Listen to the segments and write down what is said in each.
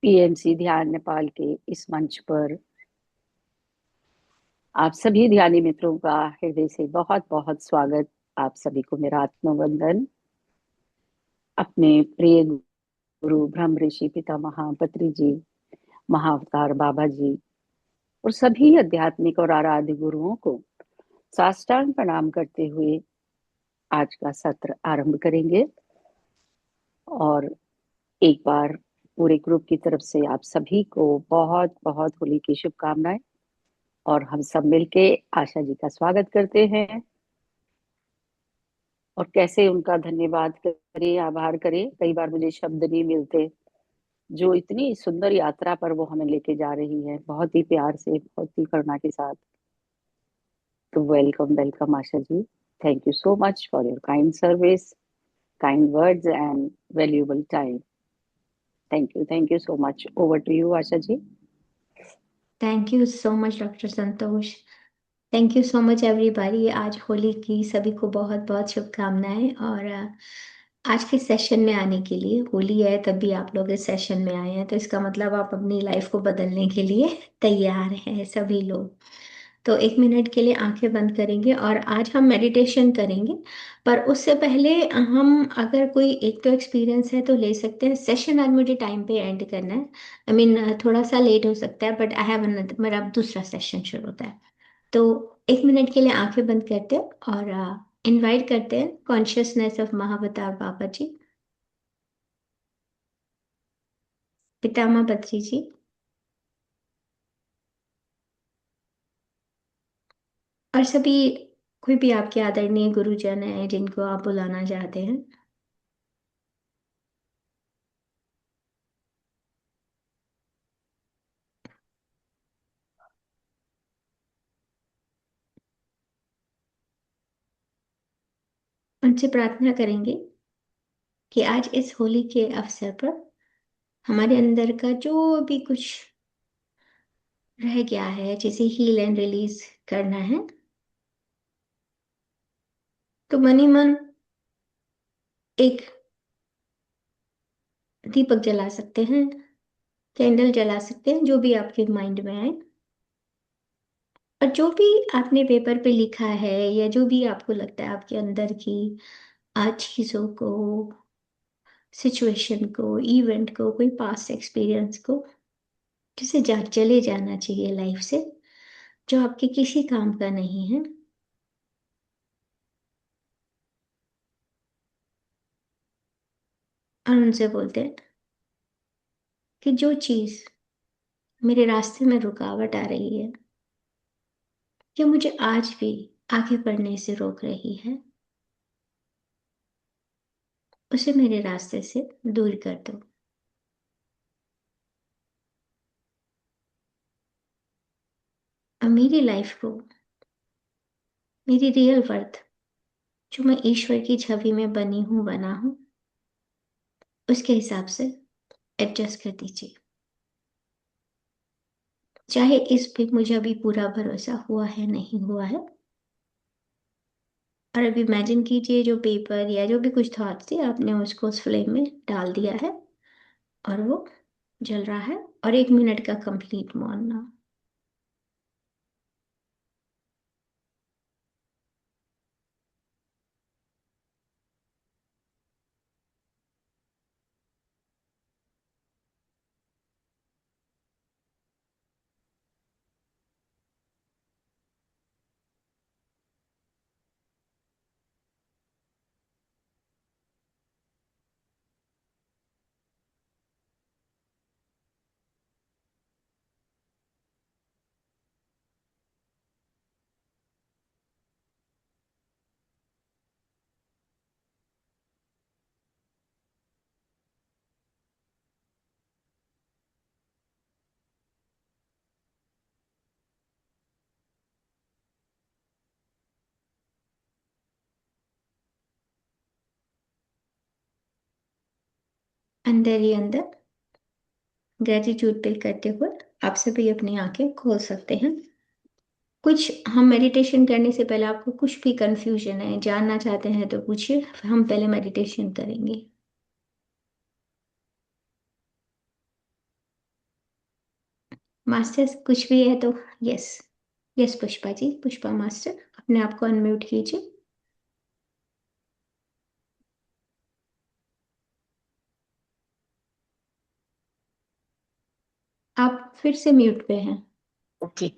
PMC ध्यान नेपाल के इस मंच पर आप सभी ध्यानी मित्रों का हृदय से बहुत बहुत स्वागत। आप सभी को मेरा आत्मवंदन। अपने प्रिय गुरु ब्रह्म ऋषि पितामह पत्री जी, महाअवतार बाबा जी और सभी आध्यात्मिक और आराध्य गुरुओं को साष्टांग प्रणाम करते हुए आज का सत्र आरंभ करेंगे। और एक बार पूरे ग्रुप की तरफ से आप सभी को बहुत बहुत होली की शुभकामनाएं। और हम सब मिलके आशा जी का स्वागत करते हैं और कैसे उनका धन्यवाद करें, आभार करें। कई बार मुझे शब्द नहीं मिलते। जो इतनी सुंदर यात्रा पर वो हमें लेके जा रही है, बहुत ही प्यार से, बहुत ही करुणा के साथ। तो welcome welcome Asha ji. Thank you so much for your kind service, kind words and valuable time. Thank you so much. Over to you Asha ji. Thank you so much doctor Santosh. Thank you so much everybody. आज होली की सभी को बहुत बहुत शुभकामनाएं। और आज के सेशन में आने के लिए, होली है तब भी आप लोग इस सेशन में आए हैं, तो इसका मतलब आप अपनी लाइफ को बदलने के लिए तैयार हैं सभी लोग। तो 1 मिनट के लिए आंखें बंद करेंगे और आज हम मेडिटेशन करेंगे। पर उससे पहले हम, अगर कोई एक तो एक्सपीरियंस है तो ले सकते हैं। सेशन आज मुझे टाइम पे एंड करना है। आई मीन थोड़ा सा लेट हो सकता है, बट आई हैव मेरा दूसरा सेशन शुरू होता है। तो 1 मिनट के लिए आंखें बंद करते हैं और इनवाइट करते हैं कॉन्शियसनेस ऑफ महावतार बाबा जी, पितामह बद्री जी, और सभी, कोई भी आपके आदरणीय गुरुजन है जिनको आप बुलाना चाहते हैं। उनसे प्रार्थना करेंगे कि आज इस होली के अवसर पर हमारे अंदर का जो भी कुछ रह गया है, जिसे हील एंड रिलीज करना है, तो मन ही मन एक दीपक जला सकते हैं, कैंडल जला सकते हैं, जो भी आपके माइंड में आए। और जो भी आपने पेपर पे लिखा है या जो भी आपको लगता है आपके अंदर की आज चीजों को, सिचुएशन को, इवेंट को, कोई पास्ट एक्सपीरियंस को, जिसे चले जाना चाहिए लाइफ से, जो आपके किसी काम का नहीं है। और उनसे बोलते हैं कि जो चीज मेरे रास्ते में रुकावट आ रही है, या मुझे आज भी आगे बढ़ने से रोक रही है, उसे मेरे रास्ते से दूर कर दो। और मेरी लाइफ को, मेरी रियल वर्थ, जो मैं ईश्वर की छवि में बनी हूं, बना हूं, उसके हिसाब से एडजस्ट कर दीजिए। चाहे इस पे मुझे अभी पूरा भरोसा हुआ है, नहीं हुआ है। और अभी इमेजिन कीजिए, जो पेपर या जो भी कुछ थॉट्स थी, आपने उसको उस फ्लेम में डाल दिया है और वो जल रहा है। और 1 मिनट का कंप्लीट मौन ना। अंदर ही अंदर ग्रेटिट्यूड पे करते हुए आप सभी अपनी आंखें खोल सकते हैं। कुछ, हम मेडिटेशन करने से पहले आपको कुछ भी कंफ्यूजन है, जानना चाहते हैं तो पूछिए, हम पहले मेडिटेशन करेंगे। मास्टर्स कुछ भी है तो। Yes. Yes Pushpa ji, Pushpa master, अपने आप को अनम्यूट कीजिए। आप फिर से म्यूट पे हैं। ओके।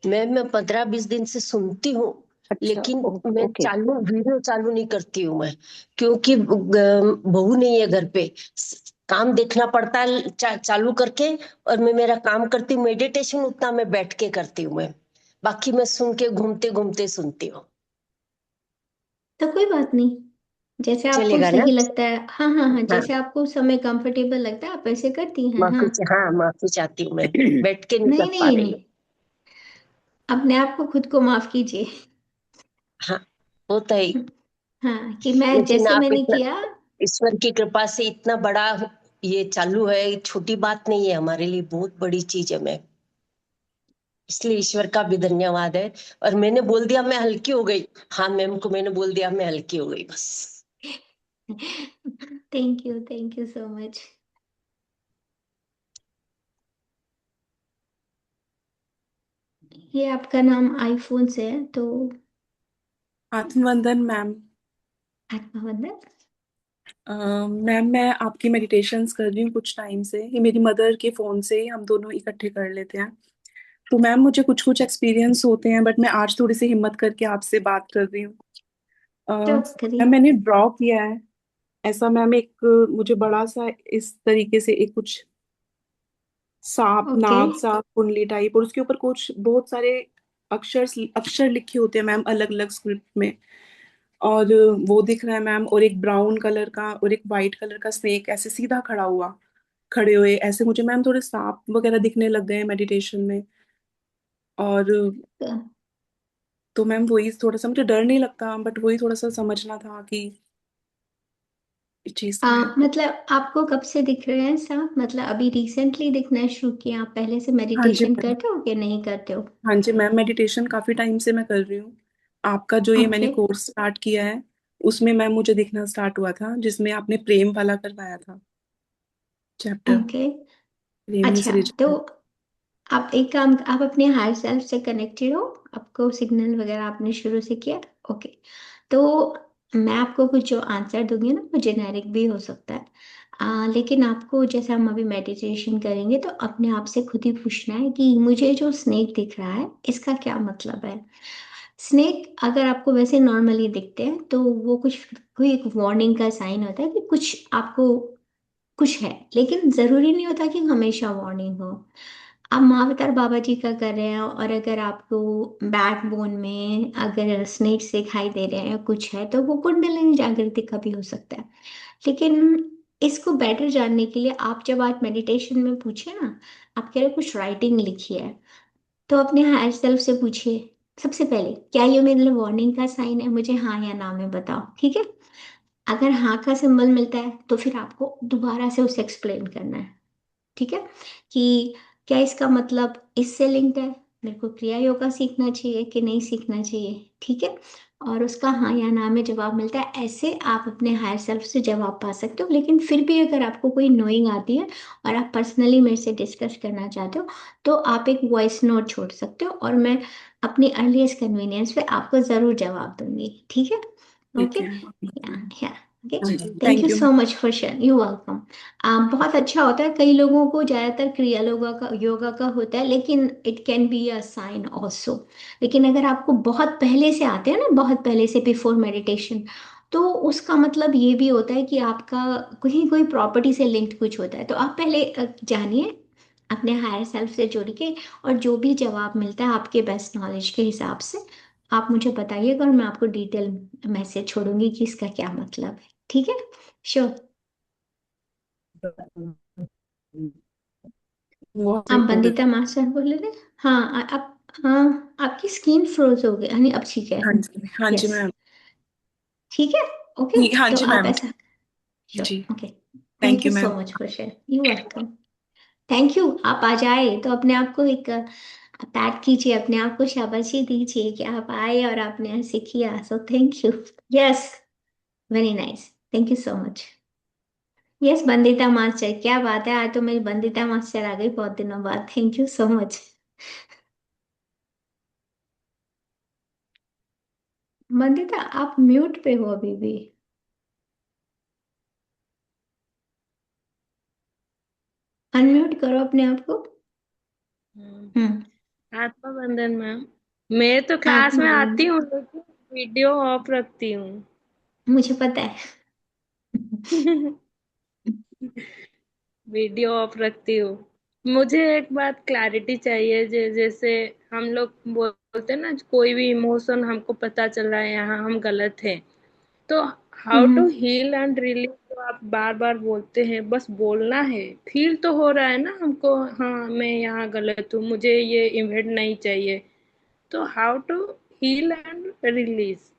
मैं 15-20 दिन से सुनती हूँ, अच्छा, लेकिन मैं ओके। वीडियो चालू नहीं करती हूँ मैं, क्योंकि बहू नहीं है घर पे। काम देखना पड़ता है चालू करके, और मैं मेरा काम करती हूँ। मेडिटेशन उतना मैं बैठ के करती हूँ मैं, बाकी मैं सुन के घूमते घूमते सुनती हूँ। तो कोई बात नहीं, जैसे आपको चलेगा ना? सही लगता है। हाँ हाँ हाँ, हाँ। जैसे आपको समय कंफर्टेबल लगता है आप ऐसे करती हैं। हाँ। हाँ, माफी चाहती हूँ, मैं बैठ के नहीं नहीं कर पा नहीं रही नहीं, हूँ। अपने आप को खुद को माफ कीजिए। हाँ, होता ही। हाँ, कि मैं लेकिन जैसे आप मैंने इतना, किया। ईश्वर की कृपा से इतना बड़ा ये चालू है, ये छोटी बात नहीं है हमारे लिए, बहुत बड़ी चीज है। मैं इसलिए ईश्वर का भी धन्यवाद है। और मैंने बोल दिया, मैं हल्की हो गई। हाँ, मैम को मैंने बोल दिया, मैं हल्की हो गई बस। Thank you so much. ये आपका नाम आईफोन से है तो। आत्मवंदन मैम। आत्मवंदन। मैम मैं आपकी मेडिटेशंस कर रही हूँ कुछ टाइम से। ये मेरी मदर के फ़ोन से ही हम दोनों इकट्ठे कर लेते हैं। तो मैम मुझे कुछ कुछ एक्सपीरियंस होते हैं, बट मैं आज थोड़ी सी हिम्मत करके आपसे बात कर रही हूँ। तो मैम करिए। मैंने ड्रॉ किया है ऐसा मैम, एक मुझे बड़ा सा इस तरीके से एक कुछ सांप, ओके। नाग सा, कुंडली टाइप, और उसके ऊपर कुछ बहुत सारे अक्षर अक्षर लिखे होते हैं मैम, अलग अलग स्क्रिप्ट में। और वो दिख रहा है मैम, और एक ब्राउन कलर का और एक वाइट कलर का स्नेक ऐसे सीधा खड़ा हुआ, खड़े हुए ऐसे मुझे मैम थोड़े सांप वगैरह दिखने लग गए हैं मेडिटेशन में। और तो, तो मैम वही थोड़ा सा, मुझे डर नहीं लगता, बट वही थोड़ा सा समझना था कि इस चीज का है। मतलब आपको कब से दिख रहे हैं सांप? मतलब अभी रिसेंटली दिखना शुरू किया? आप पहले से हाँ जी मेडिटेशन मैम। करते हो कि नहीं करते हो? हाँ जी मैम, मेडिटेशन काफी टाइम से मैं कर रही हूँ। आपका जो ये मैंने ओके। कोर्स स्टार्ट किया है, उसमें मैम मुझे दिखना स्टार्ट हुआ था, जिसमें आपने प्रेम वाला करवाया था चैप्टर, ओके। प्रेम ही अच्छा, तो सृजन। आप एक काम, आप अपने हायर सेल्फ से कनेक्टेड हो? आपको सिग्नल वगैरह आपने शुरू से किया? ओके। तो मैं आपको कुछ जो आंसर दूंगी ना, वो जेनेरिक भी हो सकता है। लेकिन आपको, जैसे हम अभी मेडिटेशन करेंगे तो अपने आप से खुद ही पूछना है कि मुझे जो स्नेक दिख रहा है इसका क्या मतलब है। स्नेक अगर आपको वैसे नॉर्मली दिखते हैं तो वो कुछ, कोई एक वार्निंग का साइन होता है कि कुछ आपको कुछ है, लेकिन जरूरी नहीं होता कि हमेशा वार्निंग हो। आप महावतार बाबा जी का कर रहे हैं और अगर आपको बैक बोन में अगर स्नेक्स दिखाई दे रहे हैं कुछ है, तो वो कुंडलिनी जागृति का भी हो सकता है। लेकिन इसको बेटर जानने के लिए आप जब आज मेडिटेशन में पूछे ना, आप कह रहे हो कुछ राइटिंग लिखी है, तो अपने हायर सेल्फ से पूछिए सबसे पहले, क्या ये मेरे लिए वार्निंग का साइन है? मुझे हाँ या ना में बताओ, ठीक है? अगर हाँ का सिंबल मिलता है तो फिर आपको दोबारा से उसे एक्सप्लेन करना है, ठीक है? कि क्या इसका मतलब इससे लिंक्ड है, मेरे को क्रिया योगा सीखना चाहिए कि नहीं सीखना चाहिए, ठीक है? और उसका हाँ या ना में जवाब मिलता है, ऐसे आप अपने हायर सेल्फ से जवाब पा सकते हो। लेकिन फिर भी अगर आपको कोई नोइंग आती है और आप पर्सनली मेरे से डिस्कस करना चाहते हो, तो आप एक वॉइस नोट छोड़ सकते हो और मैं अपनी अर्लीस्ट कन्वीनियंस पे आपको जरूर जवाब दूंगी, ठीक है? ठीक ओके। है। या ओके। हाँ, thank you thank you so ma'am. Much for share, you welcome. बहुत अच्छा होता है, कई लोगों को ज्यादातर क्रिया योगा का होता है, लेकिन it can be a sign also. लेकिन अगर आपको बहुत पहले से आते हैं ना, बहुत पहले से बिफोर मेडिटेशन, तो उसका मतलब ये भी होता है कि आपका कहीं कोई प्रॉपर्टी से लिंक्ड कुछ होता है। तो आप पहले जानिए, अपने हायर सेल्फ से जुड़ के, और जो भी जवाब मिलता है आपके बेस्ट नॉलेज के हिसाब से आप मुझे बताइएगा, और मैं आपको डिटेल मैसेज छोड़ूंगी कि इसका क्या मतलब है, ठीक है? श्योर। बहुत आप ठीक है। बंदिता मास्टर बोल रहे थे? हाँ, आप, हाँ, आपकी स्क्रीन फ्रोज हो गई, यानी अब ठीक है। हाँ जी, हाँ जी यस। मैम। ठीक है। ओके। हाँ तो जी आप मैम। ऐसा, श्योर। जी। Okay. Thank thank you you so ma'am. Much for share, you welcome. Thank you. आप आ जाए तो अपने आप को एक पैट कीजिए, अपने आप को शाबाशी दीजिए कि आप आए और आपने ऐसे किया, सो thank you. Yes, very nice, thank you so much. Yes, Bandita master, क्या बात है, आज तो मेरी बंदिता मास्टर आ गई बहुत दिनों बाद। Thank you so much. Bandita, आप म्यूट पे हो अभी भी। अनम्यूट करो अपने आप को। हम्म, हम्म। आत्मा बंधन मैम। मैं तो क्लास में आत्मा आती बंधन, हूँ लेकिन वीडियो ऑफ रखती हूँ। मुझे पता है। वीडियो ऑफ रखती हूँ। मुझे एक बात क्लैरिटी चाहिए, जैसे हम लोग बोलते हैं ना, कोई भी इमोशन हमको पता चल रहा है यहाँ हम गलत हैं, तो how to hmm. Heal and relieve, तो आप बार बार बोलते हैं, बस बोलना है, फील तो हो रहा है ना हमको, हाँ मैं यहाँ गलत हूँ, मुझे ये इवेंट नहीं चाहिए, तो how to heal and release.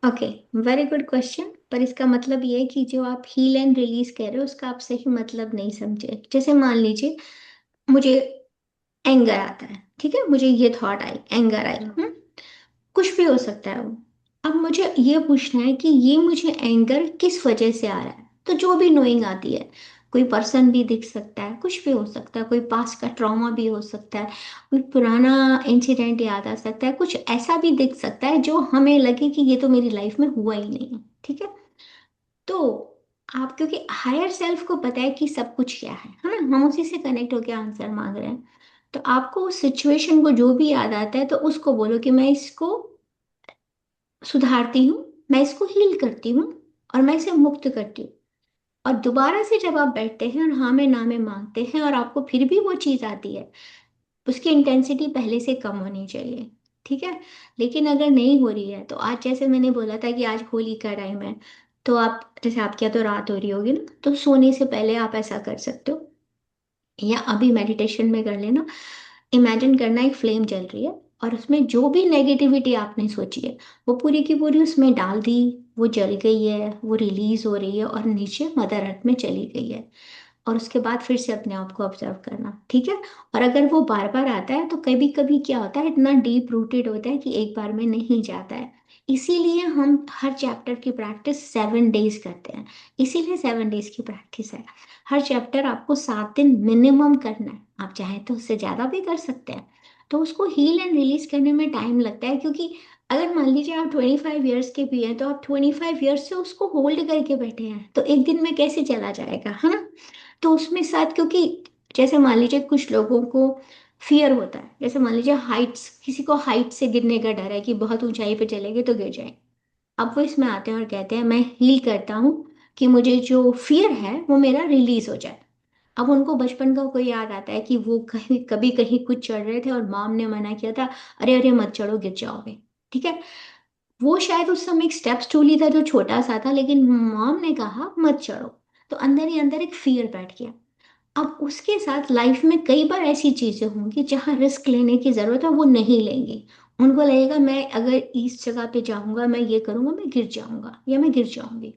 Okay, very good question. पर इसका मतलब ये है कि जो आप हील एंड रिलीज कह रहे हो उसका आप सही मतलब नहीं समझे। जैसे मान लीजिए मुझे एंगर आता है, ठीक है, मुझे ये थॉट आई, एंगर आई, कुछ भी हो सकता है वो। अब मुझे ये पूछना है कि ये मुझे एंगर किस वजह से आ रहा है। तो जो भी नोइंग आती है, कोई पर्सन भी दिख सकता है, कुछ भी हो सकता है, कोई पास्ट का ट्रॉमा भी हो सकता है, कोई पुराना इंसिडेंट याद आ सकता है, कुछ ऐसा भी दिख सकता है जो हमें लगे कि ये तो मेरी लाइफ में हुआ ही नहीं है, ठीक है। तो आप, क्योंकि हायर सेल्फ को पता है कि सब कुछ क्या है ना, हम उसी से कनेक्ट होकर आंसर मांग रहे हैं। तो आपको उस सिचुएशन को जो भी याद आता है तो उसको बोलो कि मैं इसको सुधारती हूँ, मैं इसको हील करती हूँ, और मैं इसे मुक्त करती हूँ। और दोबारा से जब आप बैठते हैं और हाँ में ना में मांगते हैं और आपको फिर भी वो चीज आती है, उसकी इंटेंसिटी पहले से कम होनी चाहिए, ठीक है। लेकिन अगर नहीं हो रही है तो आज, जैसे मैंने बोला था कि आज होली का टाइम है, तो आप, जैसे आपके यहाँ तो रात हो रही होगी ना, तो सोने से पहले आप ऐसा कर सकते हो, या अभी मेडिटेशन में कर लेना। इमेजिन करना एक फ्लेम जल रही है और उसमें जो भी नेगेटिविटी आपने सोची है वो पूरी की पूरी उसमें डाल दी, वो जल गई है, वो रिलीज हो रही है और नीचे मदर अर्थ में चली गई है। और उसके बाद फिर से अपने आप को ऑब्जर्व करना, ठीक है। और अगर वो बार बार आता है तो कभी कभी क्या होता है, इतना डीप रूटेड होता है कि एक बार में नहीं जाता है। इसीलिए हम हर चैप्टर की प्रैक्टिस 7 डेज करते हैं। इसीलिए 7 डेज की प्रैक्टिस है। हर चैप्टर आपको 7 दिन मिनिमम करना है, आप चाहें तो उससे ज्यादा भी कर सकते हैं। तो उसको हील एंड रिलीज करने में टाइम लगता है, क्योंकि अगर मान लीजिए आप 25 ईयर्स के भी हैं तो आप 25 ईयर्स से उसको होल्ड करके बैठे हैं, तो एक दिन में कैसे चला जाएगा, है ना। तो उसमें साथ, क्योंकि जैसे मान लीजिए कुछ लोगों को फियर होता है, जैसे मान लीजिए हाइट्स, किसी को हाइट से गिरने का डर है कि बहुत ऊंचाई पे चलेंगे तो गिर जाए। अब वो इसमें आते हैं और कहते हैं मैं हील करता हूँ कि मुझे जो फियर है वो मेरा रिलीज हो जाए। अब उनको बचपन का कोई याद आता है कि वो कहीं कभी कहीं कुछ चढ़ रहे थे और मॉम ने मना किया था, अरे अरे मत चढ़ो गिर जाओगे, ठीक है। वो शायद उस समय एक स्टेप स्टूल ही था जो छोटा सा था, लेकिन मॉम ने कहा मत चढ़ो, तो अंदर ही अंदर एक फियर बैठ गया। अब उसके साथ लाइफ में कई बार ऐसी चीजें होंगी जहां रिस्क लेने की जरूरत है, वो नहीं लेंगे। उनको लगेगा मैं अगर इस जगह पे जाऊंगा, मैं ये करूंगा, मैं गिर जाऊंगा या मैं गिर जाऊंगी।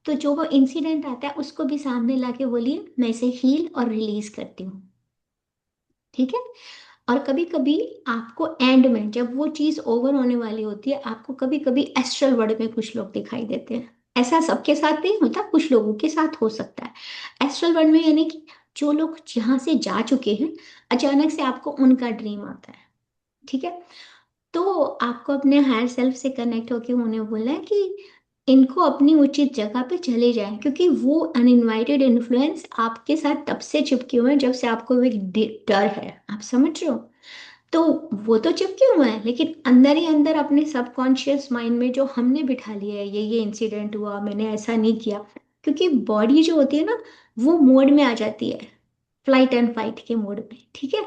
तो जो वो इंसिडेंट आता है उसको भी सामने लाके बोलिए मैं इसे हील और रिलीज करती हूँ, ठीक है। और कभी कभी आपको एंड में जब वो चीज ओवर होने वाली होती है, आपको कभी कभी एस्ट्रल वर्ल्ड में कुछ लोग दिखाई देते हैं। ऐसा सबके साथ नहीं होता, कुछ लोगों के साथ हो सकता है। एस्ट्रल वर्ल्ड में यानी कि जो लोग जहां से जा चुके हैं, अचानक से आपको उनका ड्रीम आता है, ठीक है। तो आपको अपने हायर सेल्फ से कनेक्ट होके उन्हें बोलना है कि इनको अपनी उचित जगह पे चले जाएं, क्योंकि वो अनइनवाइटेड इन्फ्लुएंस आपके साथ तब से चिपके हुए हैं जब से आपको एक डर है, आप समझ रहे हो। तो वो तो चिपके हुए हैं, लेकिन अंदर ही अंदर अपने सबकॉन्शियस माइंड में जो हमने बिठा लिया है, ये इंसिडेंट हुआ, मैंने ऐसा नहीं किया। क्योंकि बॉडी जो होती है ना, वो मोड में आ जाती है, फ्लाइट एंड फाइट के मोड में, ठीक है,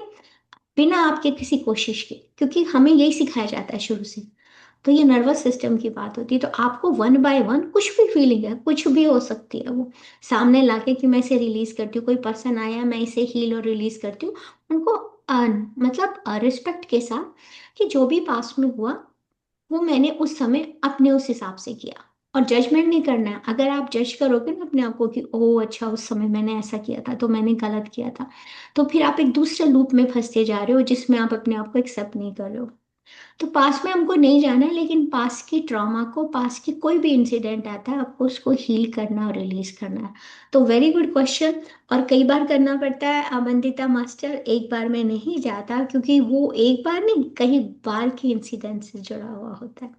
बिना आपके किसी कोशिश के, क्योंकि हमें यही सिखाया जाता है शुरू से। तो ये नर्वस सिस्टम की बात होती है। तो आपको वन बाय वन कुछ भी फीलिंग है, कुछ भी हो सकती है, वो सामने लाके कि मैं इसे रिलीज करती हूँ, कोई पर्सन आया मैं इसे हील और रिलीज करती हूँ, उनको मतलब रिस्पेक्ट के साथ, कि जो भी पास्ट में हुआ वो मैंने उस समय अपने उस हिसाब से किया। और जजमेंट नहीं करना है। अगर आप जज करोगे ना अपने आप को कि ओह अच्छा उस समय मैंने ऐसा किया था तो मैंने गलत किया था, तो फिर आप एक दूसरे लूप में फंसते जा रहे हो जिसमें आप अपने आप को एक्सेप्ट नहीं कर रहे हो। तो पास में हमको नहीं जाना है, लेकिन पास की ट्रॉमा को, पास की कोई भी इंसिडेंट आता है, आपको उसको हील करना और रिलीज करना है। तो वेरी गुड क्वेश्चन। और कई बार करना पड़ता है अमंदिता मास्टर, एक बार में नहीं जाता, क्योंकि वो एक बार नहीं, कई बार के इंसिडेंट से जुड़ा हुआ होता है।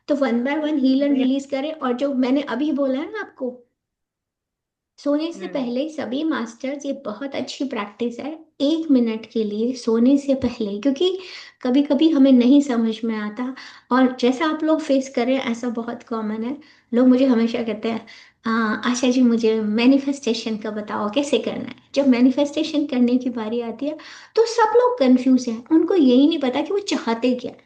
तो one by one heal and release करें। और जो मैंने अभी बोला है ना आपको, सोने से पहले सभी मास्टर्स, ये बहुत अच्छी प्रैक्टिस है, 1 मिनट के लिए सोने से पहले, क्योंकि कभी कभी हमें नहीं समझ में आता। और जैसा आप लोग फेस करें, ऐसा बहुत कॉमन है। लोग मुझे हमेशा कहते हैं, आशा जी मुझे मैनिफेस्टेशन का बताओ, कैसे करना है। जब मैनिफेस्टेशन करने की बारी आती है तो सब लोग कंफ्यूज हैं, उनको यही नहीं पता कि वो चाहते क्या है।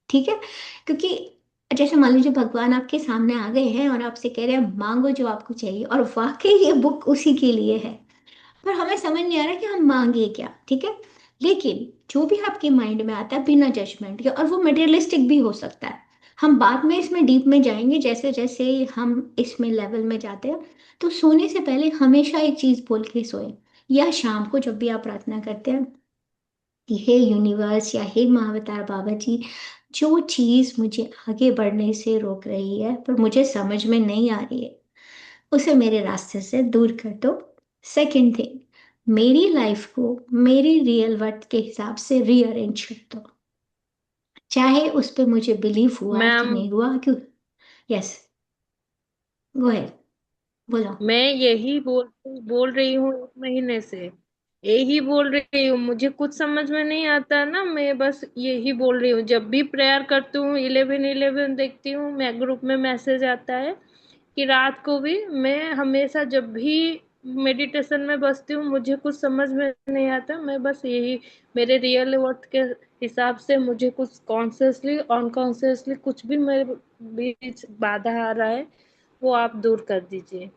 ठीक है, क्योंकि जैसे मान लीजिए भगवान आपके सामने आ गए हैं और आपसे कह रहे हैं मांगो जो आपको चाहिए, और वाकई ये बुक उसी के लिए है, पर हमें समझ नहीं आ रहा कि हम मांगे क्या। ठीक है, लेकिन जो भी आपके माइंड में आता है बिना जजमेंट के, और वो मटेरियलिस्टिक भी हो सकता है, हम बाद में इसमें डीप में जाएंगे जैसे जैसे हम इसमें लेवल में जाते हैं। तो सोने से पहले हमेशा एक चीज बोल के सोए, या शाम को जब भी आप प्रार्थना करते हैं कि हे यूनिवर्स या हे महाअवतार बाबा जी, जो चीज मुझे आगे बढ़ने से रोक रही है पर मुझे समझ में नहीं आ रही है, उसे मेरे रास्ते से दूर कर दो। सेकंड थिंग, मेरी लाइफ को मेरी रियल वर्थ के हिसाब से रीअरेंज कर दो, चाहे उस पे मुझे बिलीव हुआ है कि मैम, नहीं हुआ। क्यों? यस, गो है, बोलो। मैं यही बोल रही हूँ 1 महीने से, यही बोल रही हूँ। मुझे कुछ समझ में नहीं आता ना, मैं बस यही बोल रही हूँ। जब भी प्रेयर करती हूँ, 11:11 देखती हूँ, मैं ग्रुप में मैसेज आता है कि रात को भी, मैं हमेशा जब भी मेडिटेशन में बसती हूँ, मुझे कुछ समझ में नहीं आता। मैं बस यही, मेरे रियल वर्थ के हिसाब से मुझे कुछ कॉन्शियसली अनकॉन्शियसली कुछ भी मेरे बीच बाधा आ रहा है, वो आप दूर कर दीजिए।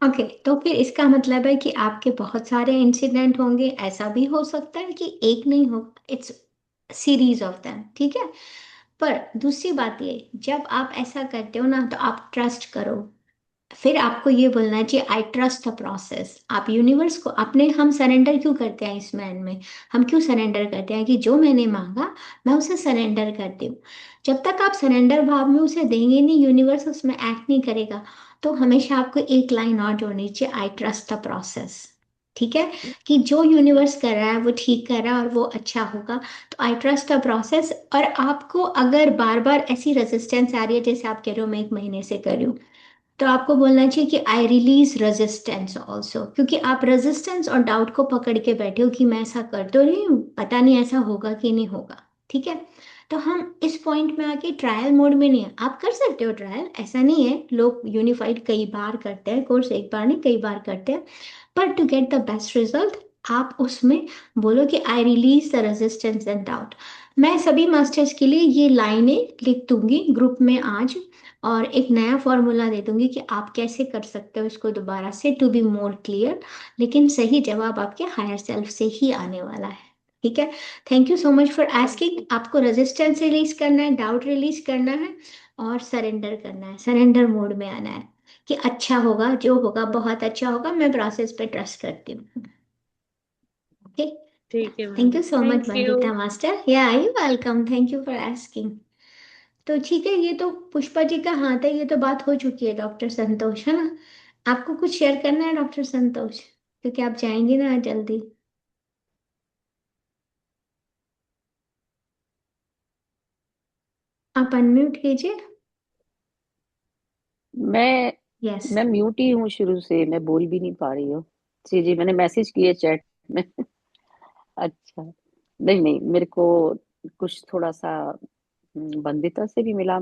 ओके, तो फिर इसका मतलब है कि आपके बहुत सारे इंसिडेंट होंगे, ऐसा भी हो सकता है कि एक नहीं हो, इट्स सीरीज ऑफ देम। ठीक है, पर दूसरी बात ये, जब आप ऐसा करते हो ना, तो आप ट्रस्ट करो। फिर आपको ये बोलना चाहिए, आई ट्रस्ट द प्रोसेस। आप यूनिवर्स को अपने, हम सरेंडर क्यों करते हैं इस मैन में, हम क्यों सरेंडर करते हैं कि जो मैंने मांगा मैं उसे सरेंडर करती हूँ। जब तक आप सरेंडर भाव में उसे देंगे नहीं, यूनिवर्स उसमें एक्ट नहीं करेगा। तो हमेशा आपको एक लाइन और जोड़नी चाहिए, आई ट्रस्ट द प्रोसेस। ठीक है, कि जो यूनिवर्स कर रहा है वो ठीक कर रहा है और वो अच्छा होगा। तो आई ट्रस्ट द प्रोसेस। और आपको अगर बार बार ऐसी रेजिस्टेंस आ रही है, जैसे आप कह रहे हो मैं 1 महीने से कर रही हूँ, तो आपको बोलना चाहिए कि आई रिलीज रेजिस्टेंस ऑल्सो, क्योंकि आप रेजिस्टेंस और डाउट को पकड़ के बैठे हो कि मैं ऐसा कर तो रही हूँ, पता नहीं ऐसा होगा कि नहीं होगा। ठीक है, तो हम इस पॉइंट में आके ट्रायल मोड में नहीं है। आप कर सकते हो ट्रायल, ऐसा नहीं है, लोग यूनिफाइड कई बार करते हैं कोर्स, एक बार नहीं कई बार करते हैं, पर to get the best result आप उसमें बोलो कि I release the resistance and doubt. मैं सभी मास्टर्स के लिए ये लाइनें लिख दूंगी ग्रुप में आज, और एक नया फॉर्मूला दे दूंगी कि आप कैसे कर सकते हो इसको दोबारा से, टू बी मोर क्लियर। लेकिन सही जवाब आपके हायर सेल्फ से ही आने वाला है। ठीक है, thank you so much for asking. आपको रेजिस्टेंस रिलीज करना है, डाउट रिलीज करना है, और सरेंडर करना है, सरेंडर मोड में आना है कि अच्छा होगा, जो होगा बहुत अच्छा होगा, मैं प्रोसेस पे ट्रस्ट करती हूँ। ओके, ठीक है thank ma'am, you so much thank you. Vandita master, yeah you welcome, thank you for asking. तो ठीक है, ये तो पुष्पा जी का हाथ है, ये तो बात हो चुकी है डॉक्टर संतोष, है ना। आपको कुछ शेयर करना है डॉक्टर संतोष, क्योंकि आप जाएंगे ना जल्दी। आप अनम्यूट कीजिए। मैं यस। मैं म्यूट ही हूँ शुरू से, मैं बोल भी नहीं पा रही हूँ। जी जी, मैंने मैसेज किए चैट में। अच्छा, नहीं नहीं, मेरे को कुछ थोड़ा सा बंदिता से भी मिला।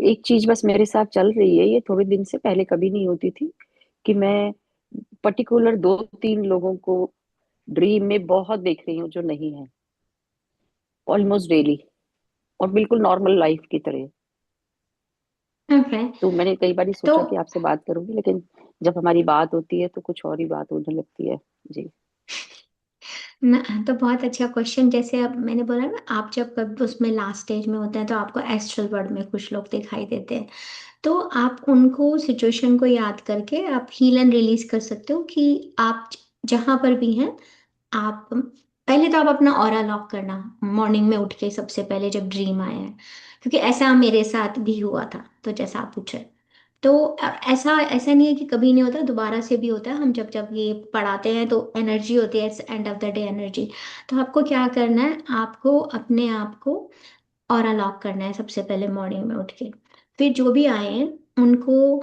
एक चीज बस मेरे साथ चल रही है, ये थोड़े दिन से, पहले कभी नहीं होती थी, कि मैं पर्टिकुलर 2-3 लोगों को ड्रीम में बहुत देख रही हूँ जो नहीं है, ऑलमोस्ट डेली, और बिल्कुल नॉर्मल लाइफ की तरह। ओके, तो मैंने कई बार तो सोचा कि आपसे बात करूंगी, लेकिन जब हमारी बात होती है तो कुछ और ही बात होने लगती है। जी। ना, तो बहुत अच्छा क्वेश्चन। जैसे अब मैंने बोला ना, आप जब कभी उसमें लास्ट स्टेज में होते हैं तो आपको एस्ट्रल वर्ल्ड में कुछ लोग दिखाई देते हैं। तो आप उनको, सिचुएशन को याद करके आप हील एंड रिलीज कर सकते हो कि आप जहां पर भी हैं, आप पहले तो आप अपना ऑरा लॉक करना मॉर्निंग में उठ के सबसे पहले जब ड्रीम आया है, क्योंकि ऐसा मेरे साथ भी हुआ था, तो जैसा आप पूछे तो ऐसा ऐसा नहीं है कि कभी नहीं होता, दोबारा से भी होता है। हम जब जब ये पढ़ाते हैं तो एनर्जी होती है, end of the day energy. तो आपको क्या करना है, आपको अपने आप को ऑरा लॉक करना है सबसे पहले मॉर्निंग में उठ के। फिर जो भी आए हैं उनको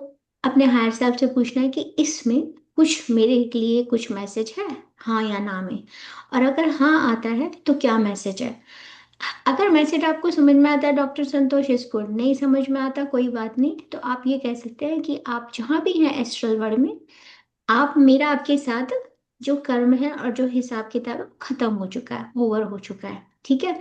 अपने हायर सेल्फ से पूछना है कि इसमें कुछ मेरे लिए कुछ मैसेज है, हाँ या ना में। और अगर हाँ आता है तो क्या मैसेज है। अगर मैसेज आपको समझ में आता है डॉक्टर संतोष इज गुड, नहीं समझ में आता कोई बात नहीं, तो आप ये कह सकते हैं कि आप जहाँ भी हैं एस्ट्रल वर्ल्ड में, आप मेरा आपके साथ जो कर्म है और जो हिसाब किताब है वो खत्म हो चुका है, ओवर हो चुका है, ठीक है।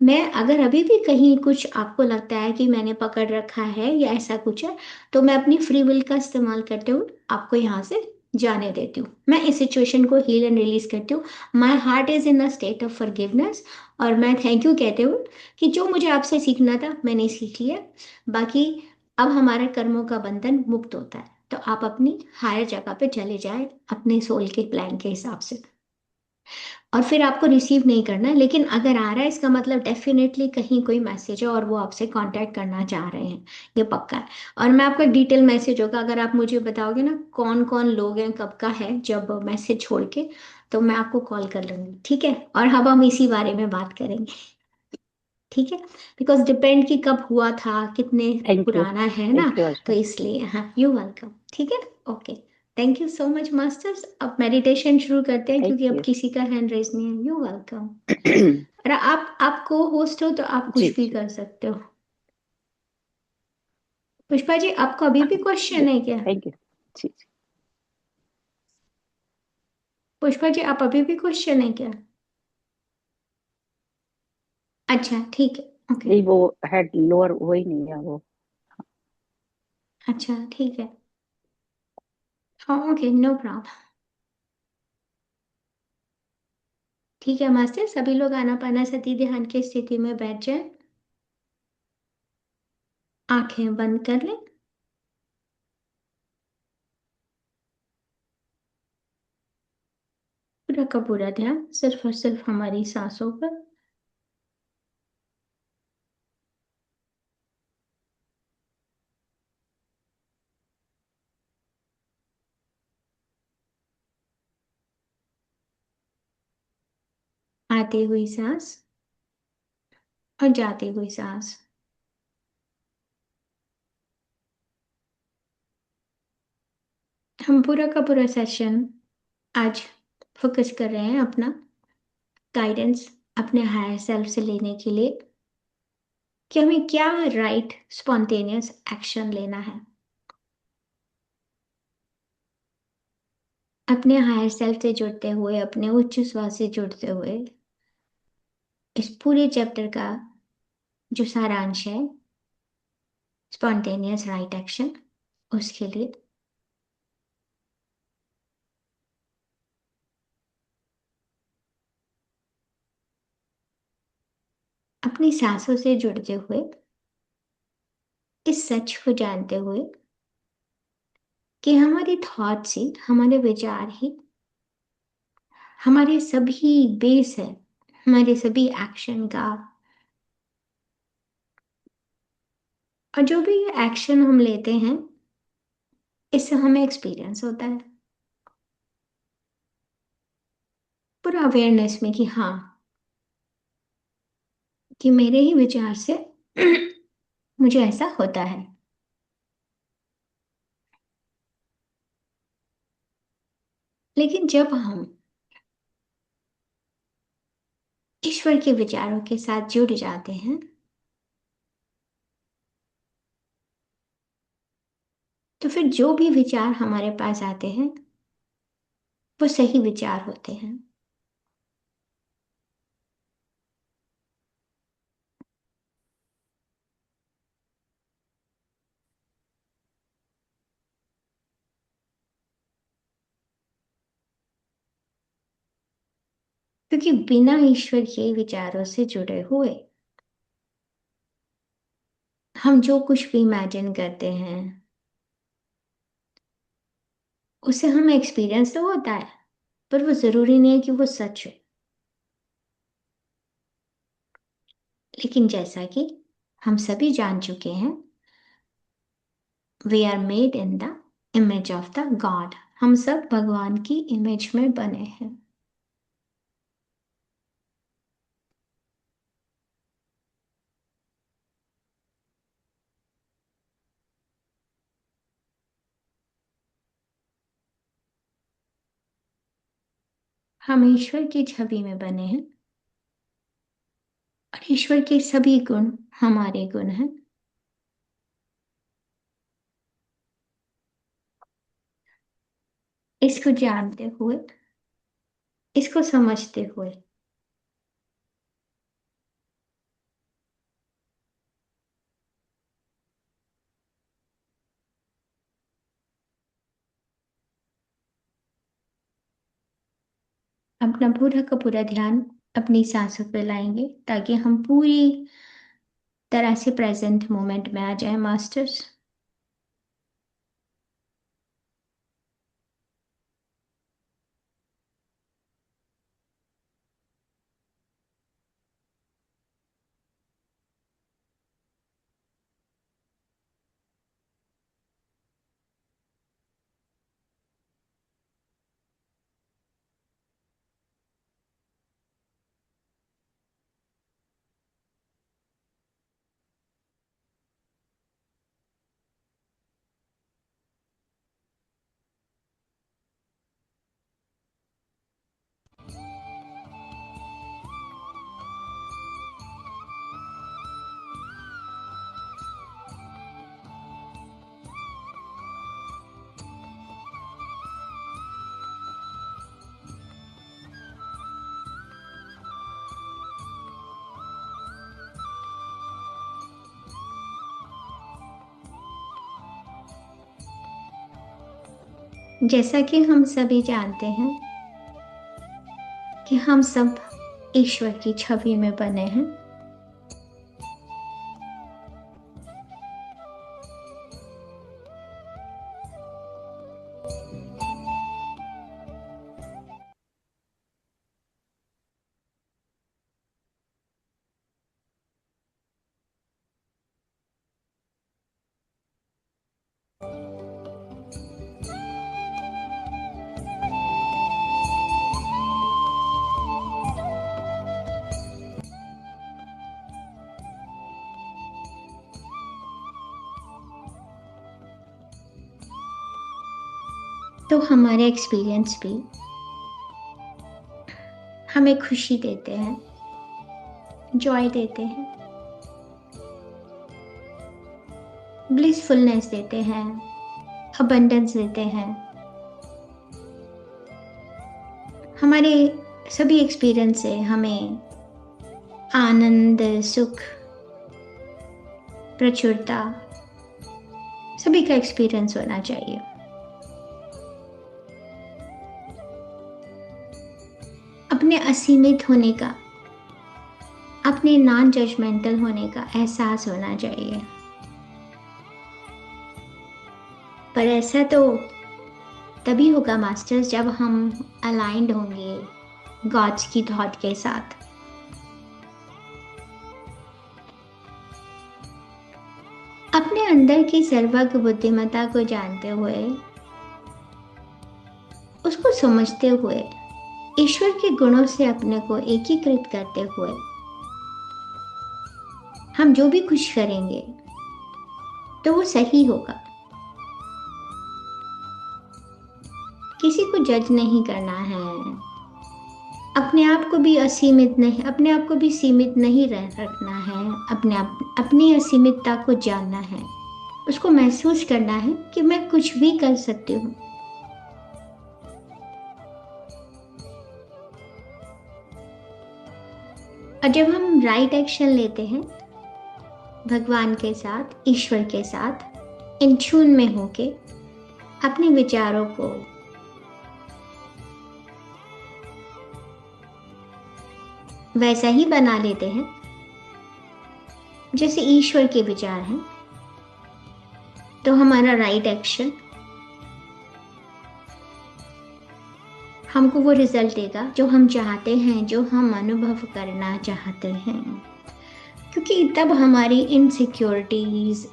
मैं अगर अभी भी कहीं कुछ आपको लगता है कि मैंने पकड़ रखा है या ऐसा कुछ है, तो मैं अपनी फ्री विल का इस्तेमाल करते हुए आपको यहाँ से जाने देती हूँ। मैं इस सिचुएशन को हील एंड रिलीज करती हूँ। My heart is in a state of forgiveness. और मैं थैंक यू कहते हुए कि जो मुझे आपसे सीखना था मैंने सीख लिया। बाकी अब हमारे कर्मों का बंधन मुक्त होता है, तो आप अपनी हायर जगह पे चले जाए अपने सोल के प्लान के हिसाब से। और फिर आपको रिसीव नहीं करना है, लेकिन अगर आ रहा है इसका मतलब डेफिनेटली कहीं कोई मैसेज है और वो आपसे कांटेक्ट करना चाह रहे हैं, ये पक्का है। और मैं आपको एक डिटेल मैसेज होगा, अगर आप मुझे बताओगे ना कौन कौन लोग हैं, कब का है, जब मैसेज छोड़ के, तो मैं आपको कॉल कर लूंगी, ठीक है। और अब हम इसी बारे में बात करेंगे, ठीक है। बिकॉज डिपेंड कि कब हुआ था, कितने थैंक यू, पुराना है ना, थैंक यू तो आशा। इसलिए हाँ, यू वेलकम, ठीक है। Okay, thank you so much masters. अब मेडिटेशन शुरू करते हैं, थैंक क्योंकि अब यू। किसी का हैंड रेज नहीं है। You welcome. और आप को होस्ट हो तो आप जी कुछ भी जी कर सकते हो। पुष्पा जी, आपको अभी भी क्वेश्चन है क्या? Thank you. जी जी। पुष्पा जी, आप अभी भी क्वेश्चन है क्या? अच्छा ठीक है, ओके। नहीं, वो हेड लोअर हो ही नहीं है वो। अच्छा ठीक है, हाँ ओके, नो प्रॉब्लम। ठीक है मास्टर, सभी लोग आनापाना सती ध्यान की स्थिति में बैठ जाएं, आंखें बंद कर लें। पूरा का पूरा ध्यान सिर्फ और सिर्फ हमारी सांसों पर। आती हुई सांस और जाती हुई सांस। हम पूरा का पूरा सेशन आज फोकस कर रहे हैं अपना गाइडेंस अपने हायर सेल्फ से लेने के लिए, कि हमें क्या राइट स्पॉन्टेनियस एक्शन लेना है। अपने हायर सेल्फ से जुड़ते हुए, अपने उच्च श्वास से जुड़ते हुए, इस पूरे चैप्टर का जो सारांश है स्पॉन्टेनियस राइट एक्शन, उसके लिए अपनी सांसों से जुड़ते हुए, इस सच को जानते हुए कि हमारी थॉट्स ही, हमारे विचार ही हमारे सभी बेस है, हमारे सभी एक्शन का। और जो भी एक्शन हम लेते हैं, इससे हमें एक्सपीरियंस होता है पूरा अवेयरनेस में कि हाँ, कि मेरे ही विचार से मुझे ऐसा होता है। लेकिन जब हम ईश्वर के विचारों के साथ जुड़ जाते हैं, तो फिर जो भी विचार हमारे पास आते हैं वो सही विचार होते हैं। क्योंकि बिना ईश्वर के विचारों से जुड़े हुए हम जो कुछ भी इमेजिन करते हैं, उससे हमें एक्सपीरियंस तो होता है, पर वो जरूरी नहीं है कि वो सच हो। लेकिन जैसा कि हम सभी जान चुके हैं, we are made in the image of the God. हम सब भगवान की इमेज में बने हैं। हम ईश्वर की छवि में बने हैं और ईश्वर के सभी गुण हमारे गुण हैं। इसको जानते हुए, इसको समझते हुए अपना पूरा का पूरा ध्यान अपनी सांसों पे लाएंगे ताकि हम पूरी तरह से प्रेजेंट मोमेंट में आ जाए मास्टर्स। जैसा कि हम सभी जानते हैं कि हम सब ईश्वर की छवि में बने हैं। तो हमारे एक्सपीरियंस भी हमें खुशी देते हैं, जॉय देते हैं, ब्लिसफुलनेस देते हैं, अबंडेंस देते हैं। हमारे सभी एक्सपीरियंस से हमें आनंद, सुख, प्रचुरता सभी का एक्सपीरियंस होना चाहिए। अपने असीमित होने का, अपने नॉन जजमेंटल होने का एहसास होना चाहिए। पर ऐसा तो तभी होगा मास्टर्स जब हम अलाइंड होंगे गॉड्स की थॉट के साथ। अपने अंदर की सर्वज्ञ बुद्धिमत्ता को जानते हुए, उसको समझते हुए, ईश्वर के गुणों से अपने को एकीकृत करते हुए हम जो भी कुछ करेंगे तो वो सही होगा। किसी को जज नहीं करना है, अपने आप को भी असीमित नहीं, अपने आप को भी सीमित नहीं रखना है। अपनी असीमितता को जानना है, उसको महसूस करना है कि मैं कुछ भी कर सकती हूँ। और जब हम राइट एक्शन लेते हैं भगवान के साथ, ईश्वर के साथ इन ट्यून में होके अपने विचारों को वैसा ही बना लेते हैं जैसे ईश्वर के विचार हैं, तो हमारा राइट एक्शन हमको वो रिजल्ट देगा जो हम चाहते हैं, जो हम अनुभव करना चाहते हैं। क्योंकि तब हमारी इनसिक्योरिटीज,